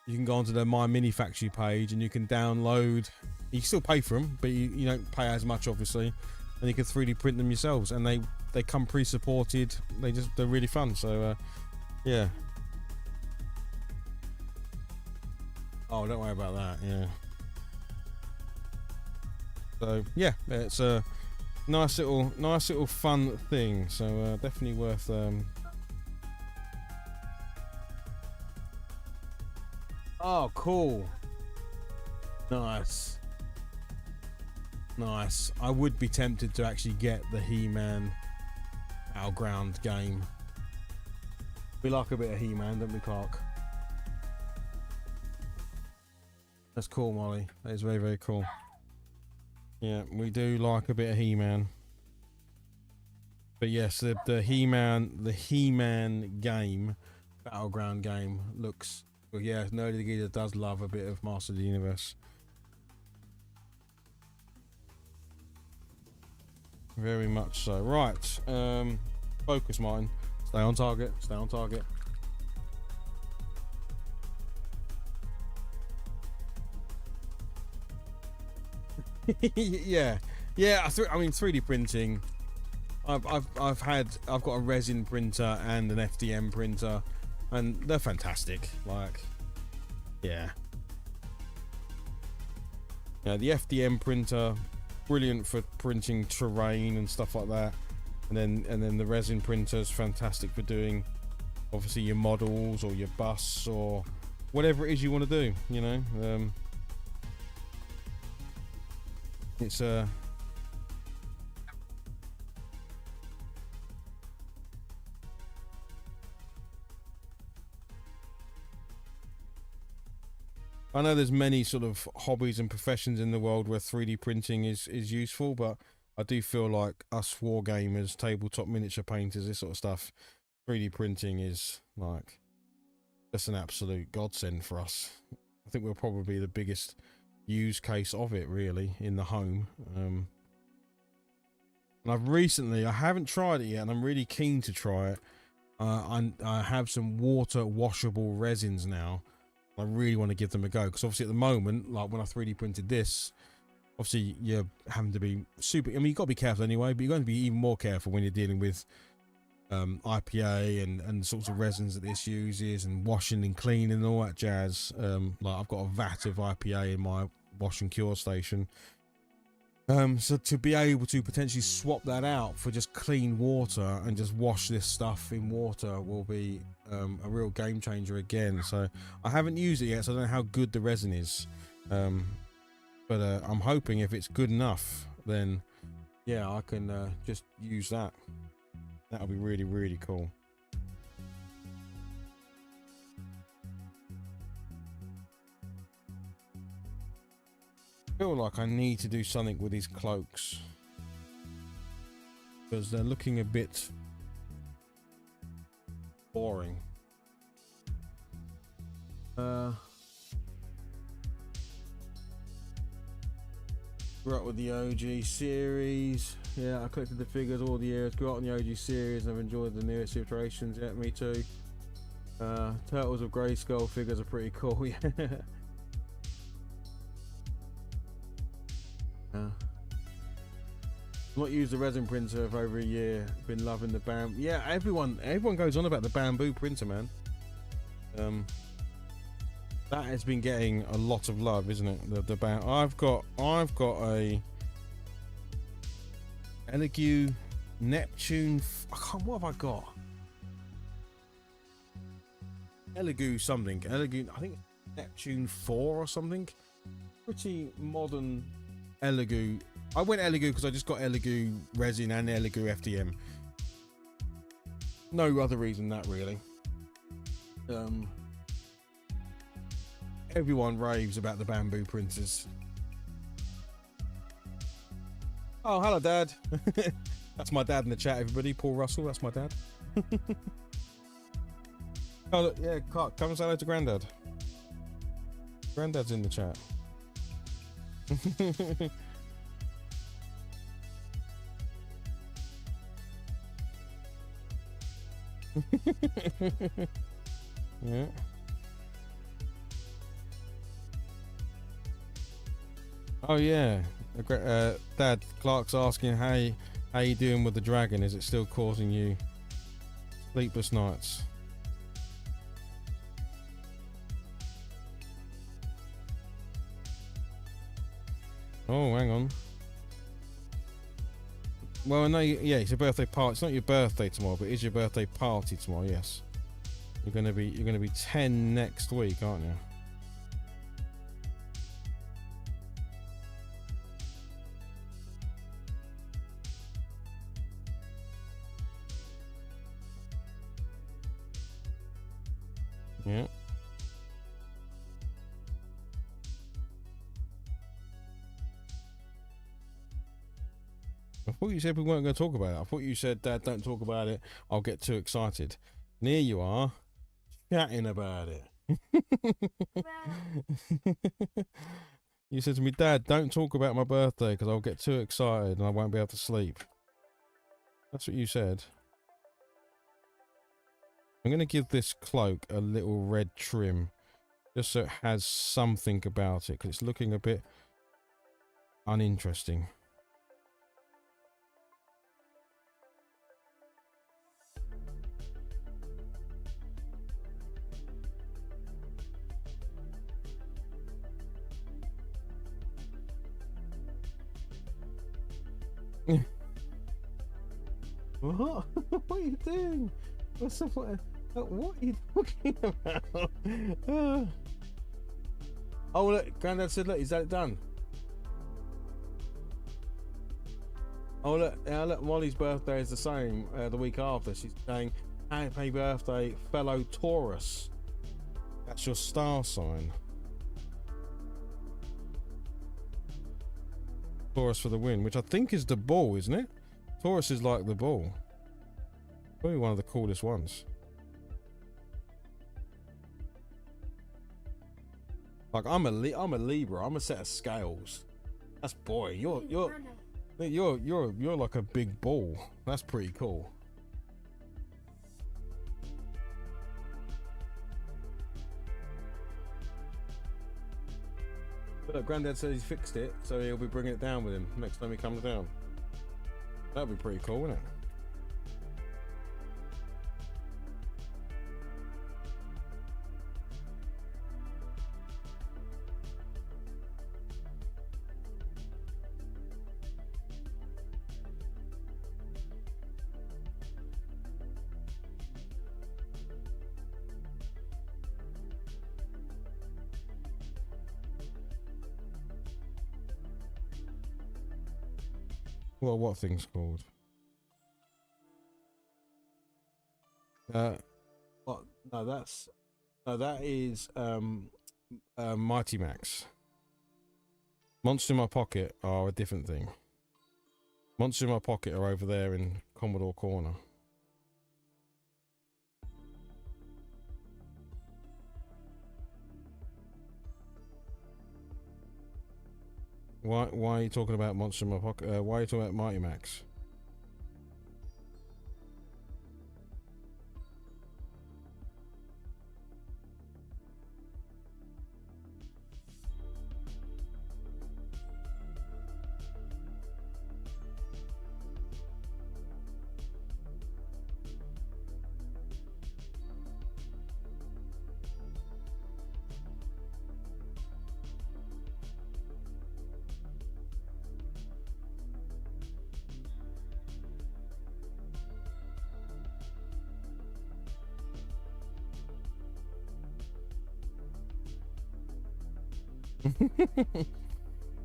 you can go onto the My Mini Factory page and you can download. You still pay for them, but you don't pay as much, obviously, and you can 3D print them yourselves, and they come pre-supported. They're really fun. So yeah. Oh, don't worry about that. Yeah. So yeah, it's a nice little fun thing. So definitely worth. Oh, cool. Nice. I would be tempted to actually get the He-Man Battleground game. We like a bit of He-Man, don't we, Clark? That's cool, Molly. That is very, very cool. Yeah, we do like a bit of He-Man. But yes, the He-Man game, Battleground game, looks... Well, yeah, Nerdy the Geezer does love a bit of Master of the Universe. Very much so. Right. Focus, Martin. Stay on target. Stay on target. yeah. I mean, 3D printing. I've got a resin printer and an FDM printer, and they're fantastic. Like, yeah. The FDM printer, brilliant for printing terrain and stuff like that, and then the resin printer is fantastic for doing, obviously, your models or your busts or whatever it is you want to do. It's I know there's many sort of hobbies and professions in the world where 3D printing is useful, but I do feel like us wargamers, tabletop miniature painters, this sort of stuff, 3D printing is like just an absolute godsend for us. I think we're probably the biggest use case of it, really, in the home. And I haven't tried it yet, and I'm really keen to try it. I have some water washable resins now. I really want to give them a go, because obviously at the moment, like when I 3D printed this, obviously you're having to be super, I mean, you've got to be careful anyway, but you're going to be even more careful when you're dealing with IPA and sorts of resins that this uses, and washing and cleaning and all that jazz. Like I've got a vat of IPA in my wash and cure station. So to be able to potentially swap that out for just clean water and just wash this stuff in water will be a real game changer again. So I haven't used it yet, so I don't know how good the resin is. But I'm hoping if it's good enough, then yeah, I can just use that. That'll be really, really cool. I feel like I need to do something with these cloaks, because they're looking a bit boring. Grew up with the OG series. Yeah, I collected the figures all the years. Grew up on the OG series and I've enjoyed the newest iterations. Yeah, me too. Turtles of Grayskull figures are pretty cool. Yeah. Not used the resin printer for over a year. Been loving the bamboo. Yeah, everyone goes on about the bamboo printer, man. That has been getting a lot of love, isn't it? I've got a Elegoo Neptune. What have I got? Elegoo something. Elegoo. I think Neptune 4 or something. Pretty modern Elegoo. I went Elegoo because I just got Elegoo resin and Elegoo FDM. No other reason than that, really. Everyone raves about the bamboo printers. Oh, hello, Dad. That's my dad in the chat, everybody. Paul Russell, that's my dad. Oh, look, yeah, come and say hello to Grandad. Grandad's in the chat. Yeah. Oh yeah, Dad. Clark's asking how you doing with the dragon. Is it still causing you sleepless nights? Oh, hang on. Well, I know. Yeah, it's your birthday party. It's not your birthday tomorrow, but it is your birthday party tomorrow. Yes, you're gonna be 10 next week, aren't you? Yeah. I thought you said we weren't going to talk about it. I thought you said, Dad, don't talk about it. I'll get too excited. And here you are, chatting about it. You said to me, Dad, don't talk about my birthday because I'll get too excited and I won't be able to sleep. That's what you said. I'm going to give this cloak a little red trim just so it has something about it because it's looking a bit uninteresting. What? What are you doing? What are you talking about? Oh, look, Grandad said, look, is that done? Oh, look, look, Molly's birthday is the same the week after. She's saying, happy birthday, fellow Taurus. That's your star sign. Taurus for the win, which I think is the bull, isn't it? Taurus is like the bull. Probably one of the coolest ones. Like I'm a Libra. I'm a set of scales. That's boy. You're like a big bull. That's pretty cool. But look, Grandad said he's fixed it, so he'll be bringing it down with him next time he comes down. That'd be pretty cool, wouldn't it? Well, what thing's called? What? No, that is Mighty Max. Monster in My Pocket are a different thing. Monster in My Pocket are over there in Commodore Corner. Why are you talking about Monster in My Pocket? Why are you talking about Mighty Max?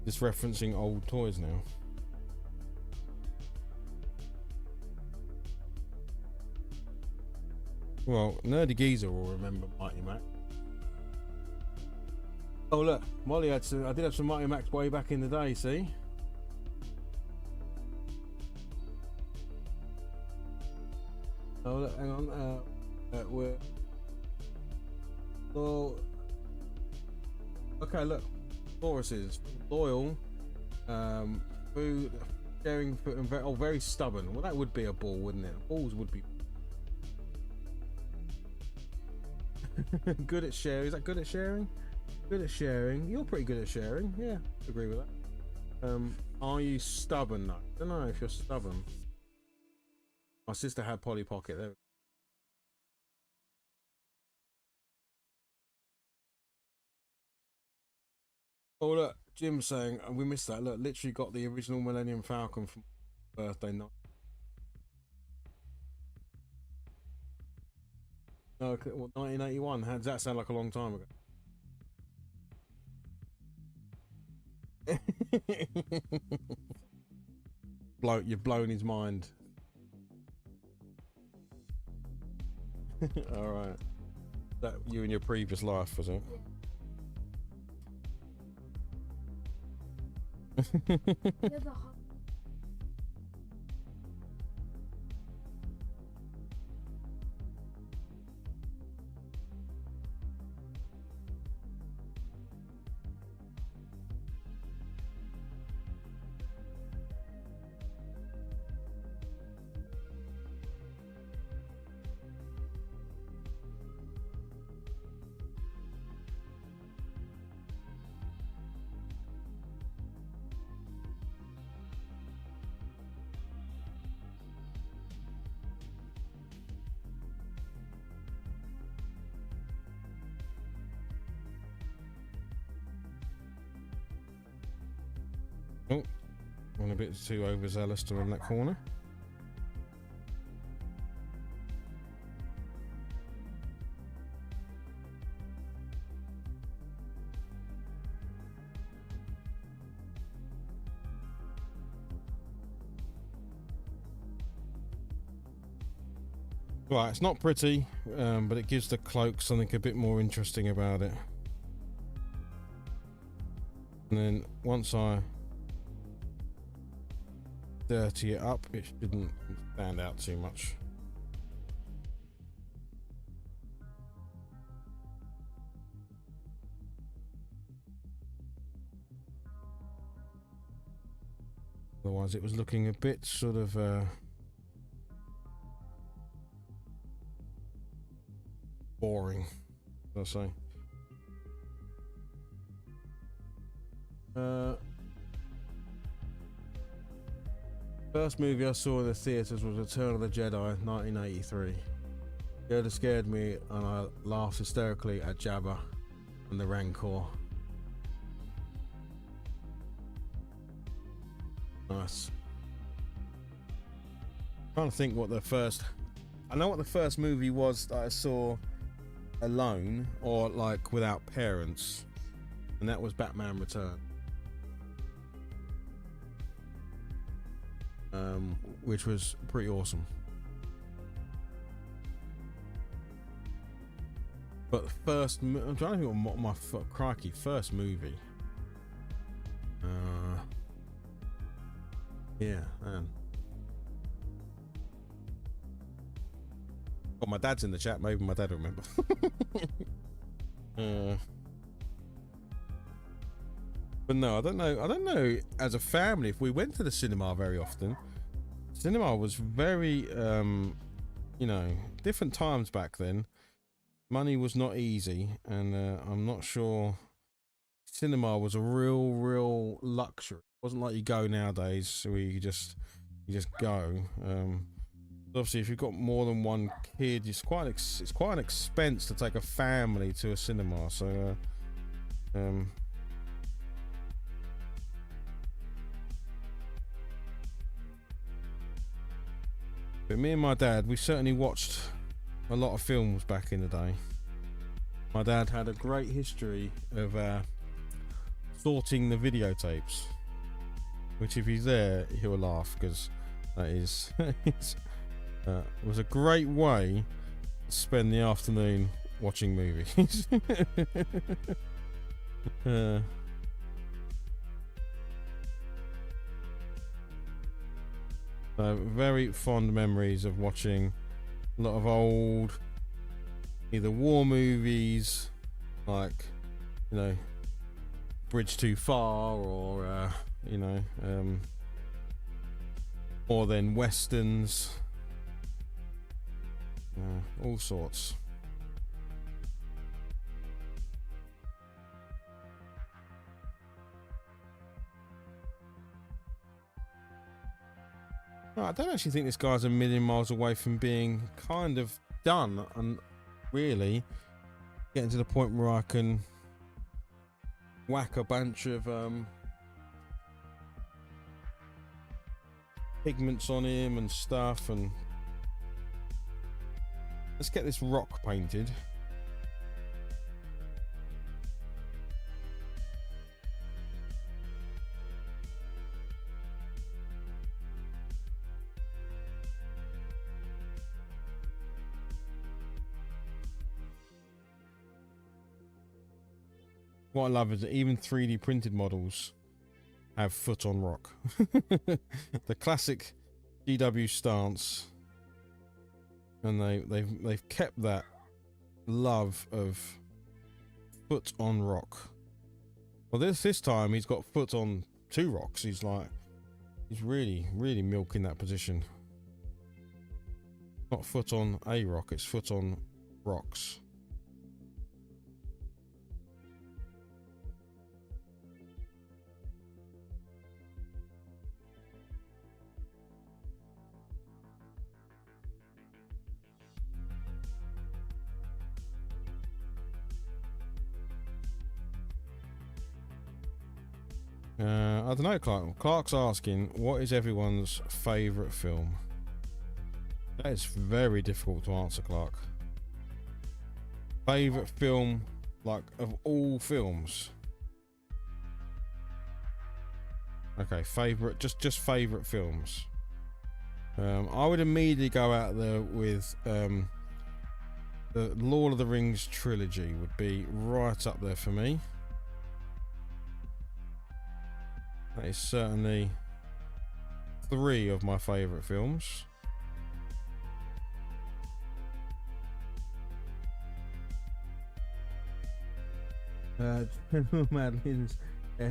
Just referencing old toys now. Well, Nerdy Geezer will remember Mighty Max. Oh look, Molly had some. I did have some Mighty Max way back in the day. See. Oh look, hang on. Well, okay, look, Tauruses, loyal, food, sharing food, and very, very stubborn. Well, that would be a bull, wouldn't it? Bulls would be good at sharing. Is that good at sharing? Good at sharing. You're pretty good at sharing. Yeah, agree with that. Are you stubborn though? I don't know if you're stubborn. My sister had Polly Pocket. There. Oh look, Jim's saying we missed that. Look, literally got the original Millennium Falcon from birthday night. No, well, 1981. How does that sound like a long time ago? You've blown his mind. All right. That you in your previous life, was it? Oh, I'm a bit too overzealous to run that corner. Right, it's not pretty, but it gives the cloak something a bit more interesting about it. And then once I dirty it up, it shouldn't stand out too much. Otherwise it was looking a bit sort of boring, I'll say. First movie I saw in the theatres was Return of the Jedi, 1983. It scared me, and I laughed hysterically at Jabba and the Rancor. Nice. I'm trying to think what the first. I know what the first movie was that I saw alone or like without parents, and that was Batman Return. Which was pretty awesome. But first, I'm trying to think what my crikey first movie. Yeah, man. Oh, my dad's in the chat. Maybe my dad will remember. But no, I don't know. I don't know. As a family, if we went to the cinema very often, cinema was very, you know, different times back then. Money was not easy, and I'm not sure. Cinema was a real luxury. It wasn't like you go nowadays, where you just go. Obviously, if you've got more than one kid, it's quite an expense to take a family to a cinema. So, but me and my dad, we certainly watched a lot of films back in the day. My dad had a great history of sorting the videotapes, which if he's there, he'll laugh, because that is it was a great way to spend the afternoon watching movies. Very fond memories of watching a lot of old either war movies like, you know, Bridge Too Far, or you know, or then westerns, all sorts. No, I don't actually think this guy's a million miles away from being kind of done, and really getting to the point where I can whack a bunch of pigments on him and stuff, and let's get this rock painted. What I love is that even 3D printed models have foot on rock. The classic GW stance, and they've kept that love of foot on rock. Well, this time he's got foot on 2 rocks. He's really milking that position. Not foot on a rock, it's foot on rocks. I don't know, Clark. Clark's asking, what is everyone's favourite film? That is very difficult to answer, Clark. Favourite film, like, of all films? Okay, favourite, just favourite films. I would immediately go out there with the Lord of the Rings trilogy would be right up there for me. That is certainly 3 of my favourite films. Madeline's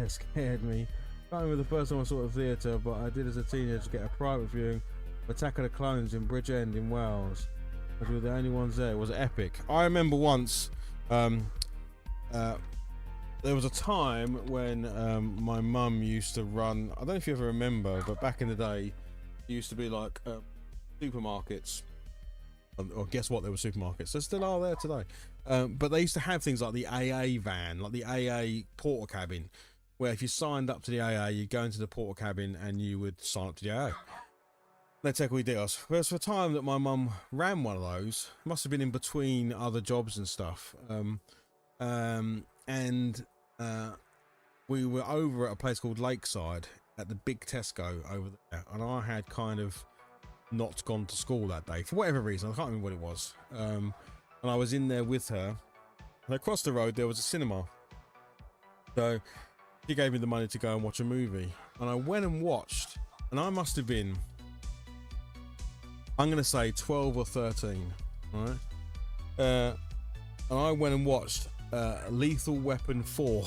scared me. I can't remember the first time I saw it at theatre, but I did as a teenager get a private viewing of Attack of the Clones in Bridgend in Wales. As we were the only ones there. It was epic. I remember once, there was a time when my mum used to run, I don't know if you ever remember, but back in the day, it used to be like supermarkets. Or guess what, there were supermarkets. They still are there today. But they used to have things like the AA van, like the AA porter cabin, where if you signed up to the AA, you'd go into the porter cabin and you would sign up to the AA. Let's take all your details. Well, for a time that my mum ran one of those, must have been in between other jobs and stuff. And we were over at a place called Lakeside at the big Tesco over there, and I had kind of not gone to school that day for whatever reason. I can't remember what it was. And I was in there with her, and across the road there was a cinema, so she gave me the money to go and watch a movie, and I went and watched, and I must have been, I'm gonna say 12 or 13, right? And I went and watched Lethal Weapon 4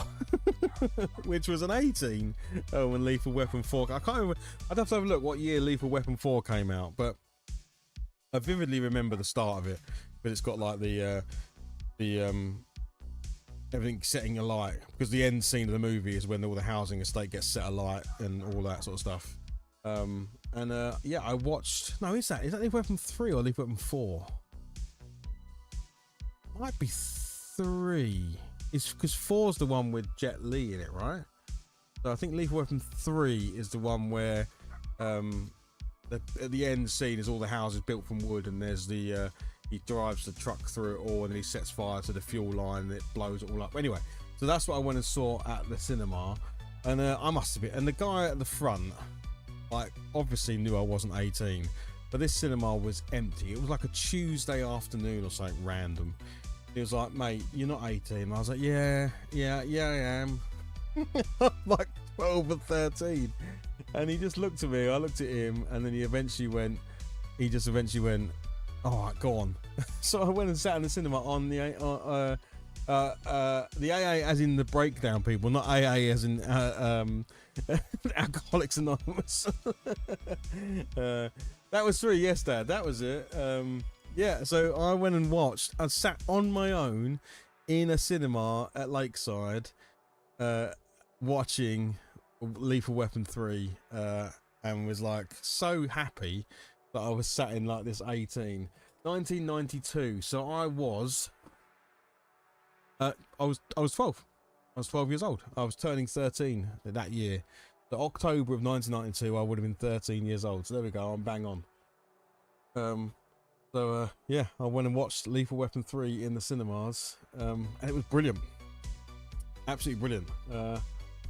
which was an 18 when Lethal Weapon 4, I can't remember, I'd have to have a look what year Lethal Weapon 4 came out, but I vividly remember the start of it, but it's got like the everything setting alight, because the end scene of the movie is when all the housing estate gets set alight and all that sort of stuff. Yeah, I watched, no, is that Lethal Weapon 3 or Lethal Weapon 4? Might be 3. It's because 4's the one with Jet Li in it, right? So I think Lethal Weapon 3 is the one where at the end scene is all the houses built from wood, and there's the he drives the truck through it all, and he sets fire to the fuel line and it blows it all up. Anyway, so that's what I went and saw at the cinema, and I must have been, and the guy at the front, like, obviously knew I wasn't 18, but this cinema was empty. It was like a Tuesday afternoon or something random. He was like, mate, you're not 18. I was like, yeah, I am. Like 12 or 13. And he just looked at me, I looked at him, and then he just eventually went, all right, go on. So I went and sat in the cinema on the The AA as in the breakdown people, not AA as in Alcoholics Anonymous. That was 3, yes, Dad. That was it. Yeah, so I went and watched. I sat on my own in a cinema at Lakeside, watching Lethal Weapon 3, and was like so happy that I was sat in like this 1992. So I was 12. I was 12 years old. I was turning 13 that year. The October of 1992, I would have been 13 years old. So there we go. I'm bang on. Yeah, I went and watched Lethal Weapon 3 in the cinemas, and it was brilliant. Absolutely brilliant.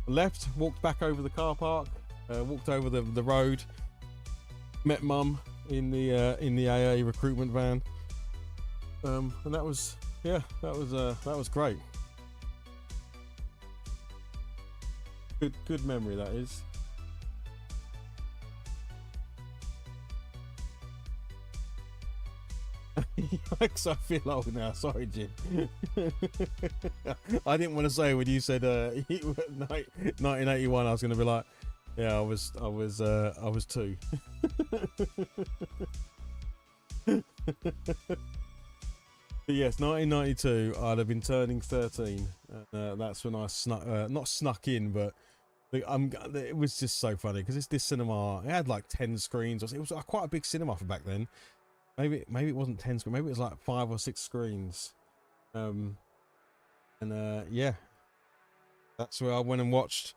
Left, walked back over the car park, walked over the road, met Mum in the AA recruitment van, and that was great. Good memory that is. Yikes, I feel old now. Sorry, Jim. I didn't want to say when you said 1981. I was going to be like, yeah, I was 2. But yes, 1992. I'd have been turning 13. That's when I not snuck in, but it was just so funny because this cinema. It had like 10 screens. It was quite a big cinema for back then. Maybe it wasn't 10 screens. Maybe it was like 5 or 6 screens. Yeah, that's where I went and watched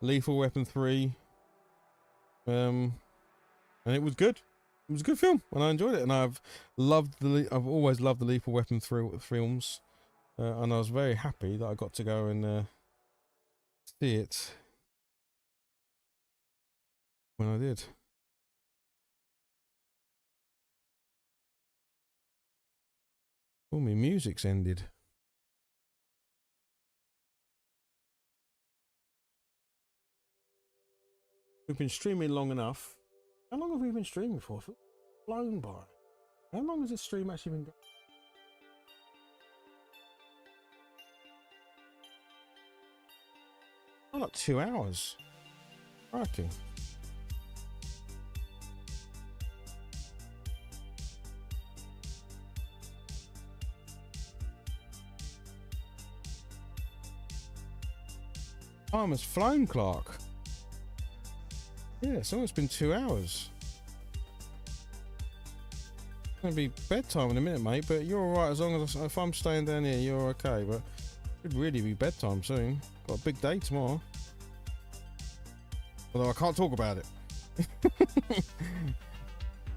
Lethal Weapon 3. And it was good. It was a good film, and I enjoyed it. And I've always loved the Lethal Weapon 3 films, and I was very happy that I got to go and see it when I did. Oh, my music's ended. We've been streaming long enough. How long have we been streaming for? It's blown by. How long has this stream actually been going? Oh, like 2 hours. Okay. Time has flown, Clark. Yeah, it's almost been 2 hours. It's gonna be bedtime in a minute, mate, but you're alright as long as if I'm staying down here, you're okay, but it could really be bedtime soon. Got a big day tomorrow. Although I can't talk about it.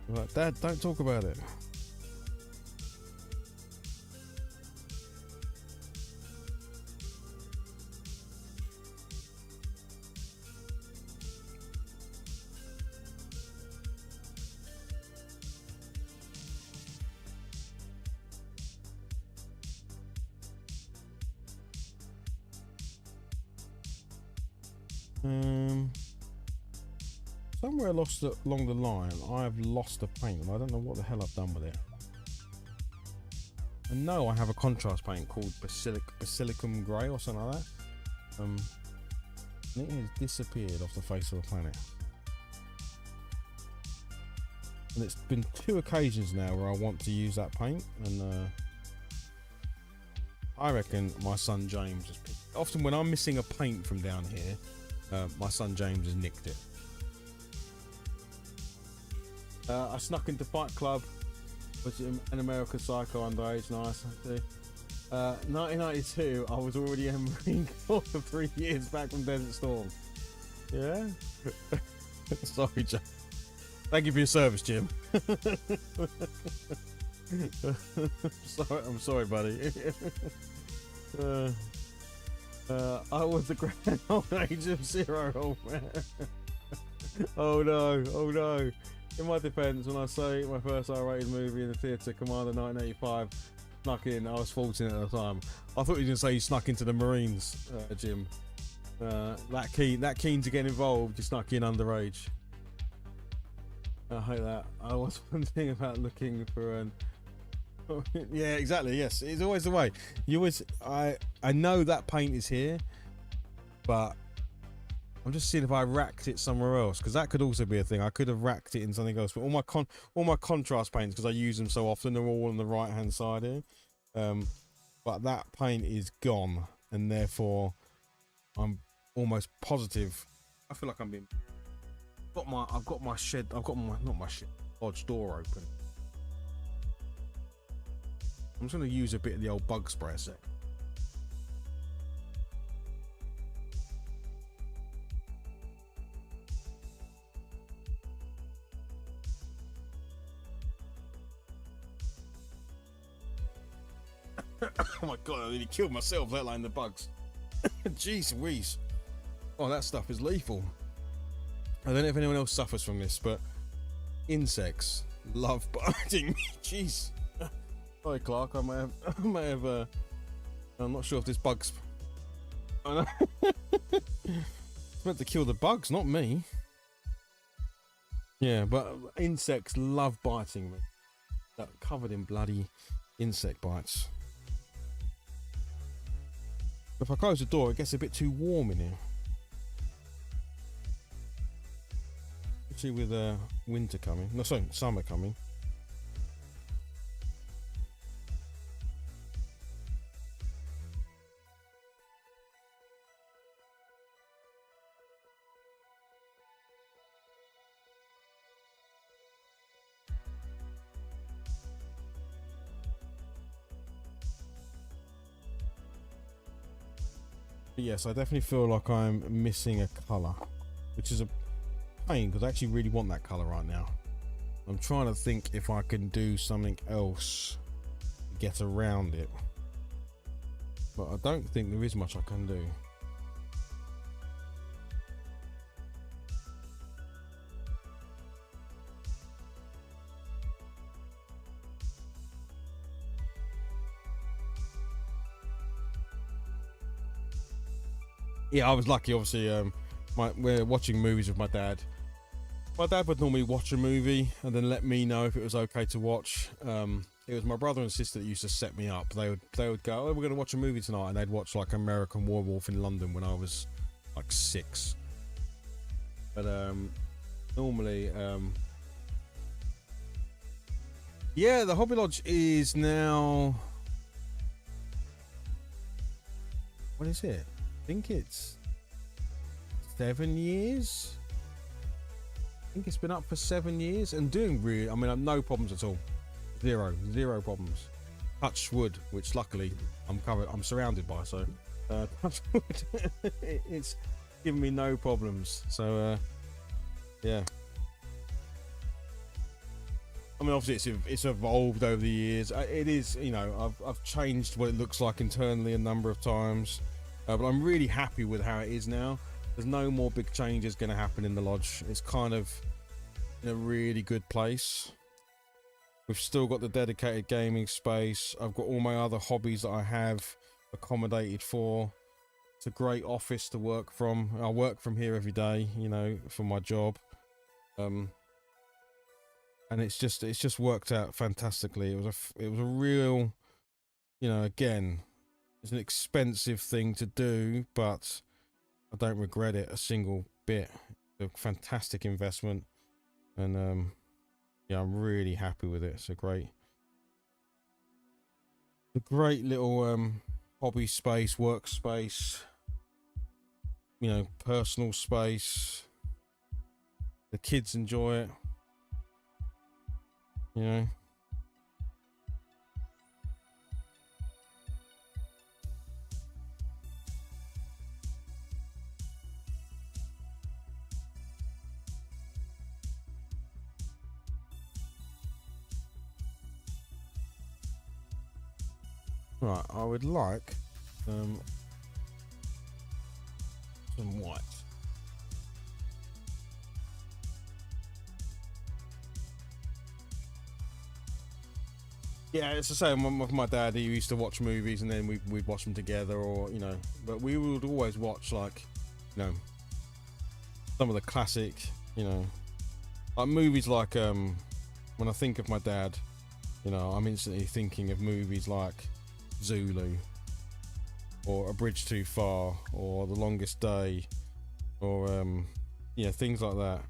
Like, Dad, don't talk about it. Somewhere along the line, I've lost a paint, and I don't know what the hell I've done with it. I know I have a contrast paint called Basilicum Grey or something like that. And it has disappeared off the face of the planet. And it's been 2 occasions now where I want to use that paint, and I reckon my son James has picked it. Often when I'm missing a paint from down here, my son James has nicked it. I snuck into Fight Club, which is an American Psycho underage. Nice. 1992, I was already a Marine Corps for 3 years back from Desert Storm. Yeah? Sorry, Jim. Thank you for your service, Jim. I'm sorry, buddy. I was the grand old age of 0, old man. Oh no. In my defence, when I say my first R-rated movie in the theatre, Commander 1985, snuck in, I was 14 at the time. I thought you were going to say you snuck into the Marines, Jim. That keen to get involved, you snuck in underage. I hate that. I was wondering about looking for Yeah, exactly. Yes, it's always the way. You always, I know that paint is here, but I'm just seeing if I racked it somewhere else, because that could also be a thing. I could have racked it in something else, but all my contrast paints, because I use them so often, they're all on the right hand side here. But that paint is gone, and therefore I'm almost positive. I feel like I'm being. I've got my shed. Not my shed. Lodge door open. I'm just going to use a bit of the old bug spray a sec. Oh my god, I nearly killed myself, let alone the bugs. Jeez Louise. Oh, that stuff is lethal. I don't know if anyone else suffers from this, but insects love biting me. Jeez. Sorry, Clark. I may have. I'm not sure if this bug's. I know. It's meant to kill the bugs, not me. Yeah, but insects love biting me. They're covered in bloody insect bites. If I close the door, it gets a bit too warm in here. Especially with winter coming. No, sorry, summer coming. But yes, I definitely feel like I'm missing a colour, which is a pain because I actually really want that colour right now. I'm trying to think if I can do something else to get around it, but I don't think there is much I can do. Yeah, I was lucky. Obviously, we're watching movies with my dad. My dad would normally watch a movie and then let me know if it was okay to watch. It was my brother and sister that used to set me up. They would go, "Oh, we're going to watch a movie tonight," and they'd watch like American Werewolf in London when I was like 6. But normally, yeah, the Hobby Lodge is now. What is it? I think it's 7 years. I think it's been up for 7 years and doing really. I mean, I've no problems at all. Zero problems. Touch wood, which luckily I'm surrounded by. So, touch wood. It's giving me no problems. So, yeah. I mean, obviously it's evolved over the years. It is, you know, I've changed what it looks like internally a number of times. But I'm really happy with how it is now. There's no more big changes going to happen in the lodge. It's kind of in a really good place. We've still got the dedicated gaming space. I've got all my other hobbies that I have accommodated for. It's a great office to work from. I work from here every day, you know, for my job. And it's just worked out fantastically. It was a real, you know, again, it's an expensive thing to do, but I don't regret it a single bit. It's a fantastic investment, and yeah, I'm really happy with it. It's a great little hobby space, workspace, you know, personal space. The kids enjoy it, you know. Right, I would like some white. Yeah, it's the same with my dad. He used to watch movies and then we'd watch them together, or, you know, but we would always watch, like, you know, some of the classic, you know, like movies like, when I think of my dad, You know, I'm instantly thinking of movies like Zulu, or A Bridge Too Far, or The Longest Day, or yeah, things like that.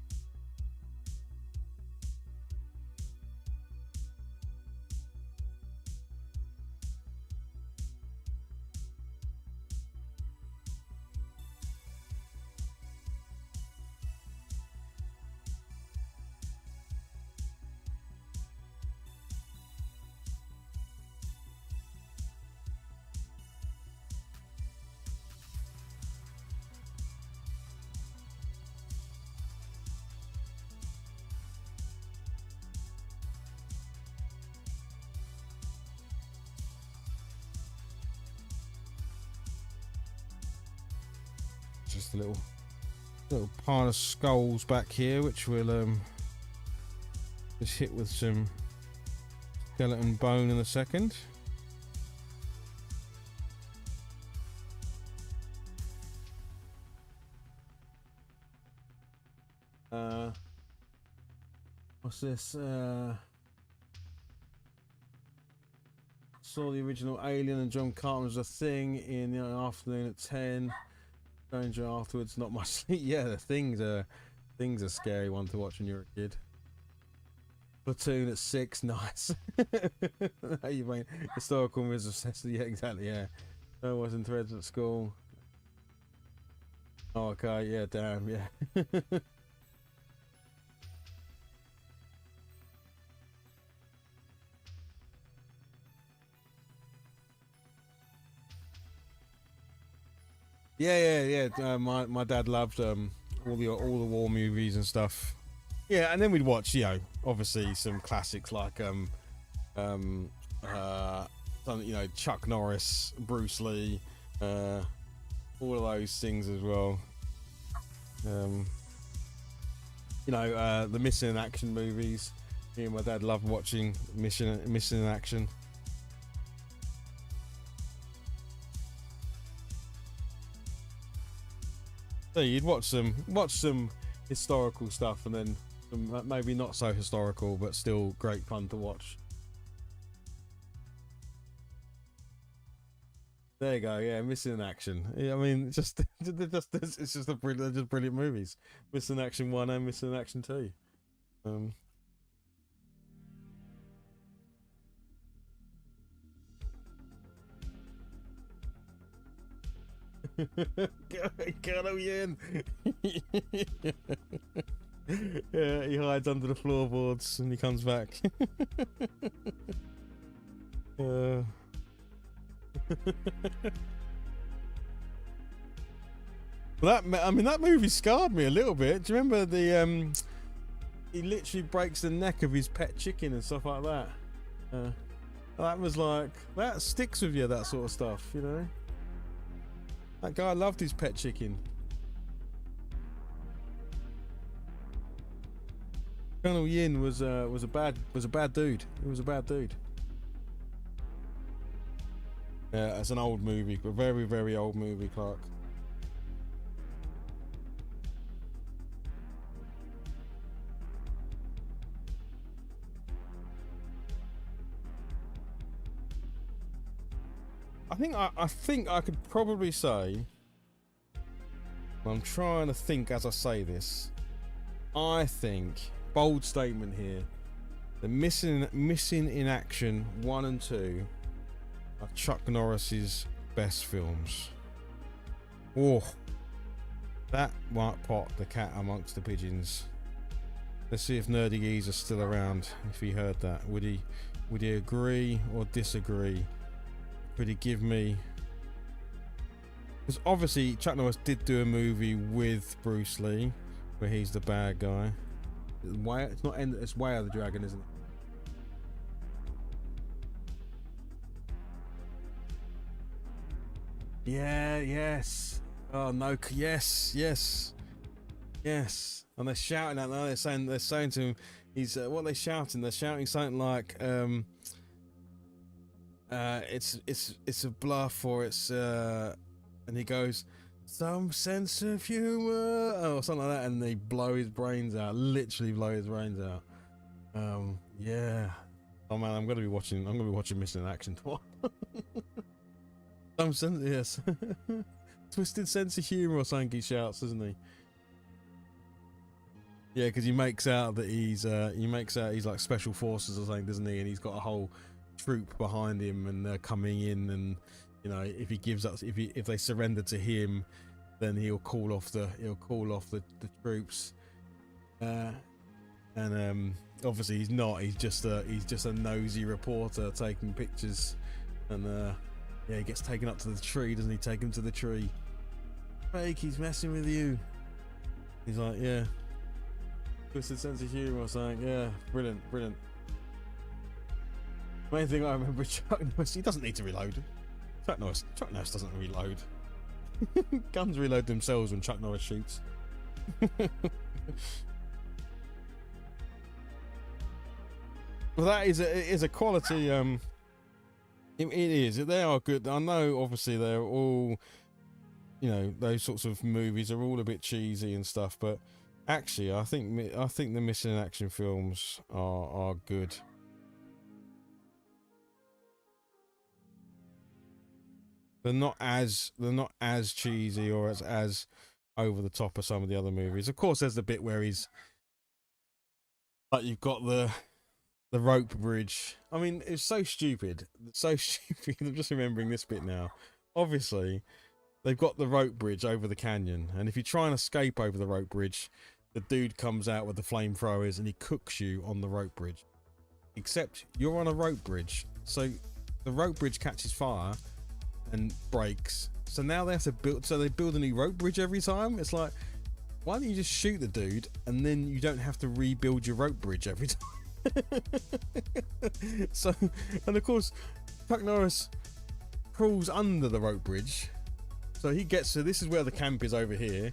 Just a little pile of skulls back here, which we'll just hit with some skeleton bone in a second. What's this? Saw the original Alien and John Carpenter's A Thing in the afternoon at 10. Stranger afterwards, not much sleep. Yeah, the thing's a scary one to watch when you're a kid. Platoon at 6, nice. How you mean? Historical movies obsessed. Yeah, exactly. Yeah, I was in threads at school. Oh, okay. Yeah, damn. Yeah. Yeah. My dad loved all the war movies and stuff. Yeah, and then we'd watch, you know, obviously some classics like some, you know, Chuck Norris, Bruce Lee, all of those things as well. You know, the Missing in Action movies. Me and my dad loved watching Missing in Action. So you'd watch some historical stuff, and then some maybe not so historical, but still great fun to watch. There you go. Yeah, Missing in Action. Yeah, I mean, it's just brilliant movies. Missing in Action 1 and Missing in Action 2. Colonel Yin. Yeah, he hides under the floorboards and he comes back. That movie scarred me a little bit. Do you remember the he literally breaks the neck of his pet chicken and stuff like that? That was like, that sticks with you, that sort of stuff, you know. That guy loved his pet chicken. Colonel Yin was a bad dude. He was a bad dude. Yeah, it's an old movie, a very, very old movie, Clark. I think I could probably say, I'm trying to think as I say this, I think, bold statement here, the Missing in Action 1 and 2 are Chuck Norris's best films. Oh, that might pot the cat amongst the pigeons. Let's see if Nerdy Geezer is still around, if he heard that. Would he agree or disagree? Could he give me... Because obviously Chuck Norris did do a movie with Bruce Lee where he's the bad guy. It's not End, it's Way of the Dragon, isn't it? Yeah, yes. Oh no, yes. And they're shouting at him. They're saying to him, he's what are they shouting? They're shouting something like it's a bluff, or it's and he goes, some sense of humor, or something like that, and they blow his brains out, literally blow his brains out. Yeah, Oh man, I'm gonna be watching Missing in Action twice. Yes. Twisted sense of humour or something he shouts, doesn't he? Yeah, because he makes out that he's like special forces or something, doesn't he? And he's got a whole troop behind him, and they're coming in, and you know, if he gives up, if they surrender to him, then he'll call off the troops. And obviously he's not. He's just a nosy reporter taking pictures, and yeah, he gets taken up to the tree, doesn't he? Take him to the tree. Fake, he's messing with you. He's like, yeah. Twisted sense of humour or something. Yeah, brilliant. Main thing I remember, Chuck Norris, he doesn't need to reload. Chuck Norris doesn't reload. Guns reload themselves when Chuck Norris shoots. Well, that is a quality. It is. They are good. I know. Obviously, they're all. You know, those sorts of movies are all a bit cheesy and stuff, but actually, I think the Missing in Action films are good. They're not as cheesy or as over the top as some of the other movies. Of course, there's the bit where he's like, you've got the rope bridge. I mean, it's so stupid. I'm just remembering this bit now. Obviously, they've got the rope bridge over the canyon, and if you try and escape over the rope bridge, the dude comes out with the flamethrowers and he cooks you on the rope bridge. Except you're on a rope bridge, so the rope bridge catches fire and breaks. So now they have to build. So they build a new rope bridge every time. It's like, why don't you just shoot the dude and then you don't have to rebuild your rope bridge every time? So, and of course, Chuck Norris crawls under the rope bridge. So he gets to, this is where the camp is over here.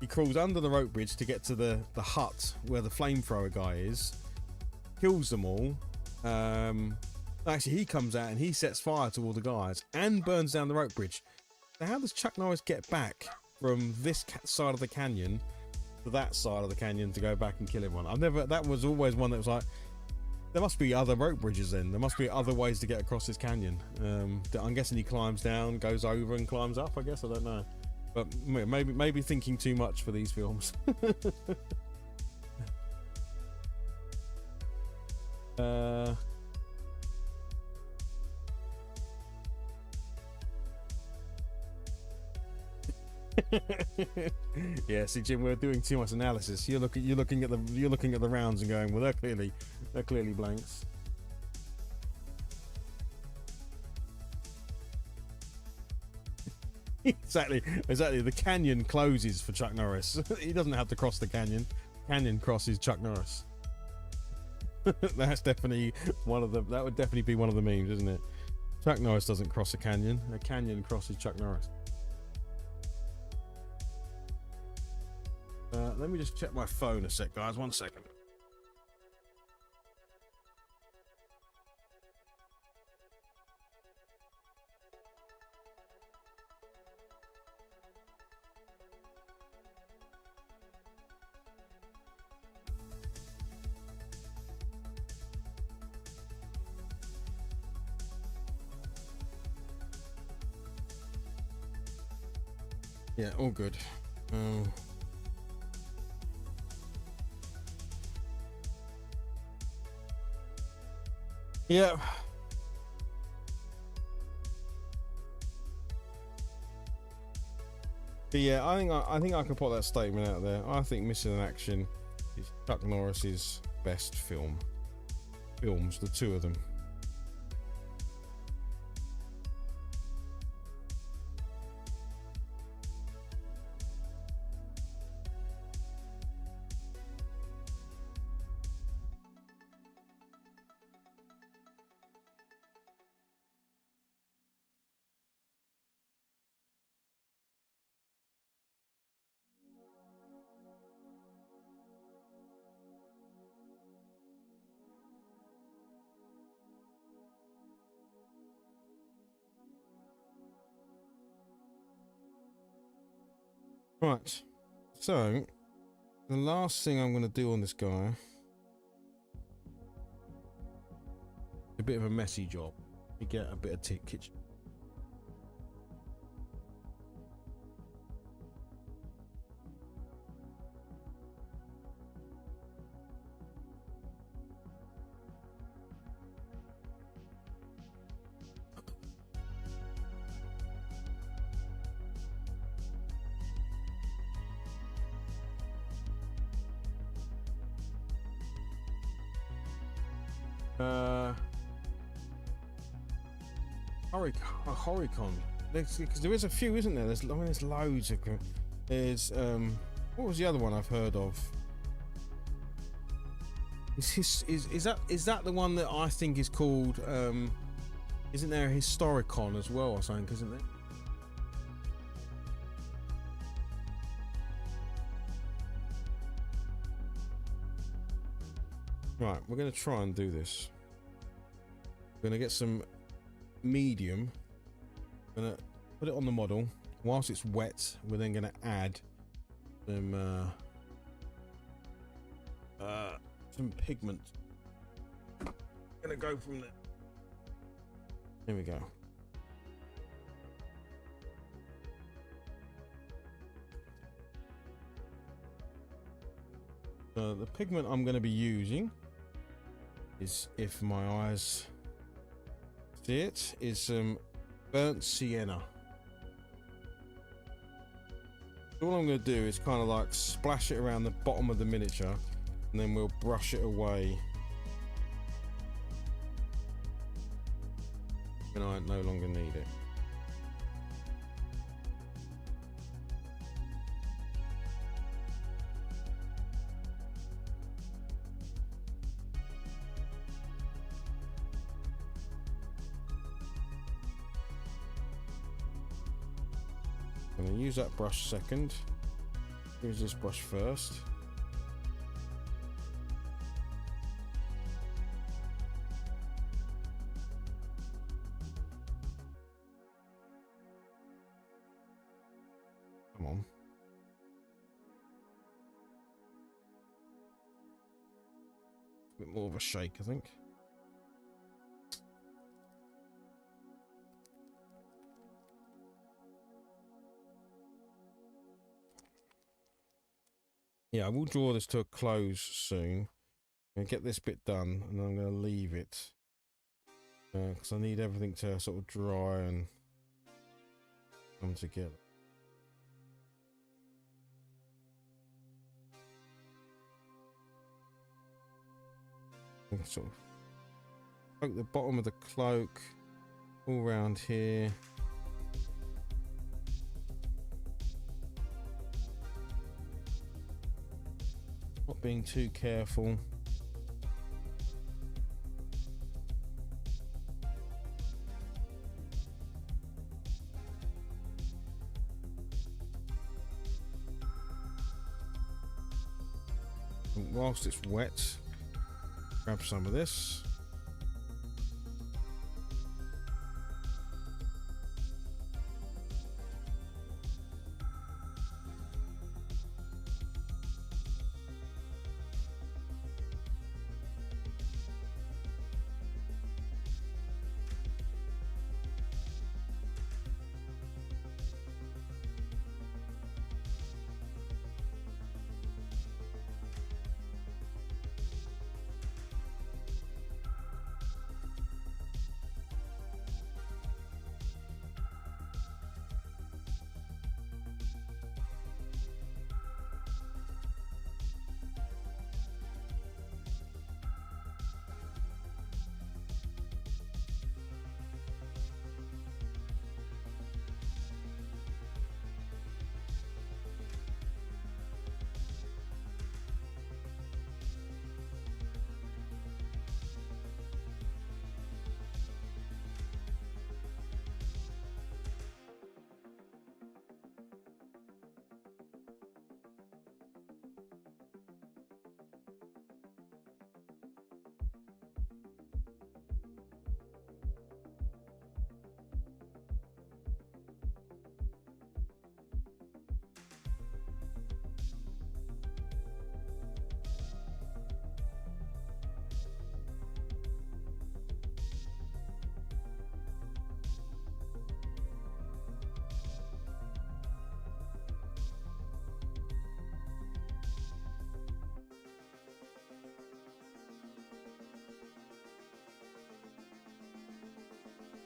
He crawls under the rope bridge to get to the hut where the flamethrower guy is. Kills them all. Actually, he comes out and he sets fire to all the guys and burns down the rope bridge. Now, how does Chuck Norris get back from this side of the canyon to that side of the canyon to go back and kill everyone? That was always one that was like, there must be other rope bridges then. There must be other ways to get across this canyon. I'm guessing he climbs down, goes over and climbs up, I guess. I don't know. But maybe thinking too much for these films. Yeah, see, Jim, we're doing too much analysis. You're looking at the rounds and going, well, they're clearly blanks. Exactly. The canyon closes for Chuck Norris. He doesn't have to cross the canyon. Canyon crosses Chuck Norris. That's definitely that would definitely be one of the memes, isn't it? Chuck Norris doesn't cross a canyon crosses Chuck Norris. Let me just check my phone a sec, guys. 1 second. Yeah, all good. Yeah. But yeah, I think I can put that statement out there. I think Missing in Action is Chuck Norris's best films, the two of them. Right, so the last thing I'm going to do on this guy a bit of a messy job. You get a bit of kitchen. Horicon. Because there is a few, isn't there? There's loads of. There's what was the other one I've heard of? Is that the one that I think is called? Isn't there a Historicon as well or something? Isn't there? Right, we're going to try and do this. We're going to get some medium. We're going to put it on the model. Whilst it's wet, we're then going to add some pigment. Going to go from there. Here we go. The pigment I'm going to be using is, if my eyes see it, is some burnt sienna. All I'm going to do is kind of like splash it around the bottom of the miniature, and then we'll brush it away when I no longer need it. I'm going to use that brush second. Use this brush first. Come on. A bit more of a shake, I think. Yeah, I will draw this to a close soon. I'm going to get this bit done, and then I'm going to leave it. Because I need everything to sort of dry and come together. Sort of poke the bottom of the cloak all around here. Not being too careful. And whilst it's wet, grab some of this.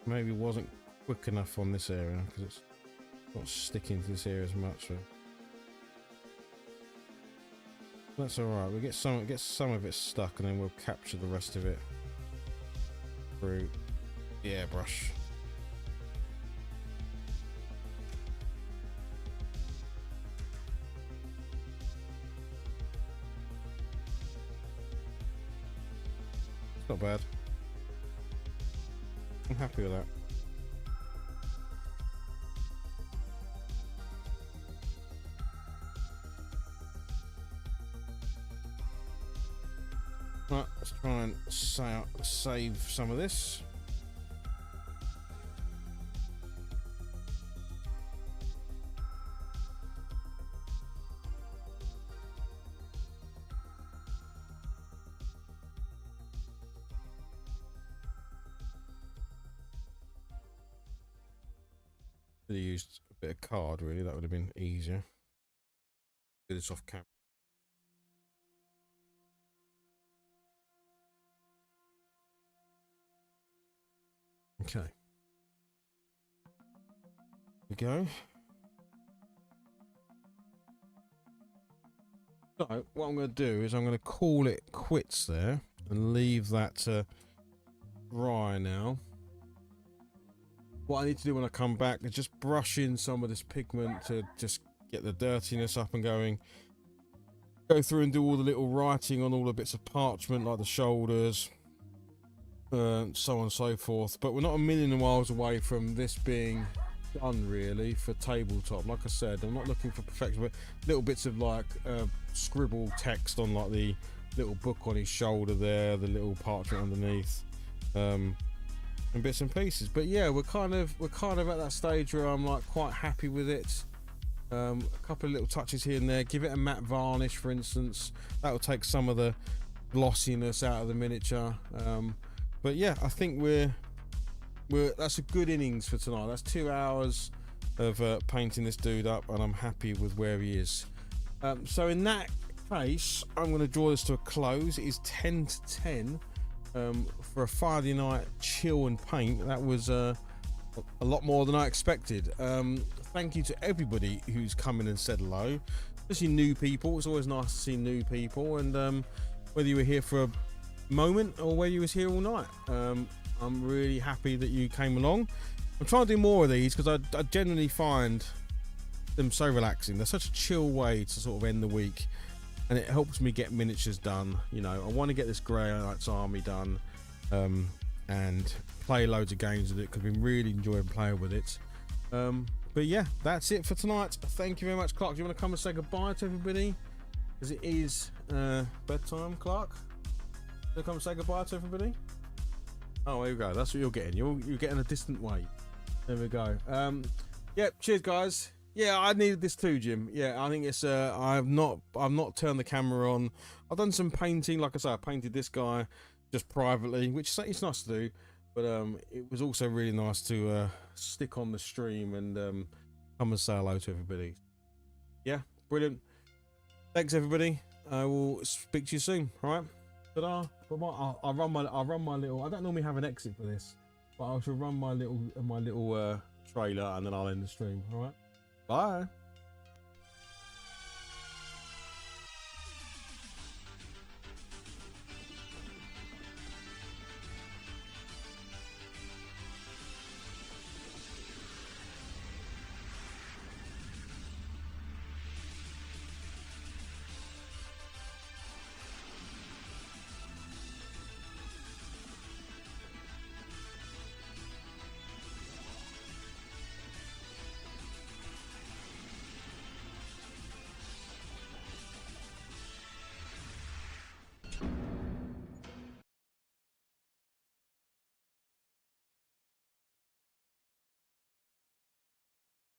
maybe wasn't quick enough on this area because it's not sticking to this area as much. So that's all right. We'll get some of it stuck, and then we'll capture the rest of it through the airbrush. It's not bad. I'm happy with that. Right, let's try and save some of this. Could have used a bit of card, really. That would have been easier. Do this off camera. Okay. There we go. So what I'm going to do is I'm going to call it quits there and leave that to dry now. What I need to do when I come back is just brush in some of this pigment to just get the dirtiness up and going. Go through and do all the little writing on all the bits of parchment, like the shoulders, so on and so forth. But we're not a million miles away from this being done, really, for tabletop. Like I said, I'm not looking for perfection, but little bits of like scribble text on like the little book on his shoulder there, the little parchment underneath. And bits and pieces. But yeah, we're kind of at that stage where I'm like quite happy with it. A couple of little touches here and there. Give it a matte varnish, for instance. That will take some of the glossiness out of the miniature. But yeah, I think that's a good innings for tonight. That's 2 hours of painting this dude up, and I'm happy with where he is. So in that case, I'm going to draw this to a close. It is 10 to 10. For a Friday night chill and paint, that was a lot more than I expected. Thank you to everybody who's come in and said hello, especially new people. It's always nice to see new people, and whether you were here for a moment or whether you was here all night, I'm really happy that you came along. I'm trying to do more of these because I generally find them so relaxing. They're such a chill way to sort of end the week. And it helps me get miniatures done. You know, I want to get this Grey Knights Army done, and play loads of games with it because I've been really enjoying playing with it. But yeah, that's it for tonight. Thank you very much, Clark. Do you want to come and say goodbye to everybody? Because it is bedtime, Clark. Do you come and say goodbye to everybody? Oh, there we go. That's what you're getting. You're getting a distant wave. There we go. Yeah, cheers, guys. Yeah, I needed this too, Jim. Yeah, I think it's I've not turned the camera on. I've done some painting. Like I say, I painted this guy just privately, which it's nice to do, but it was also really nice to stick on the stream and come and say hello to everybody. Yeah, brilliant. Thanks, everybody. I will speak to you soon. All right. Ta-da. Bye-bye. I'll run my little. I don't normally have an exit for this, but I shall run my little trailer, and then I'll end the stream. All right. Bye.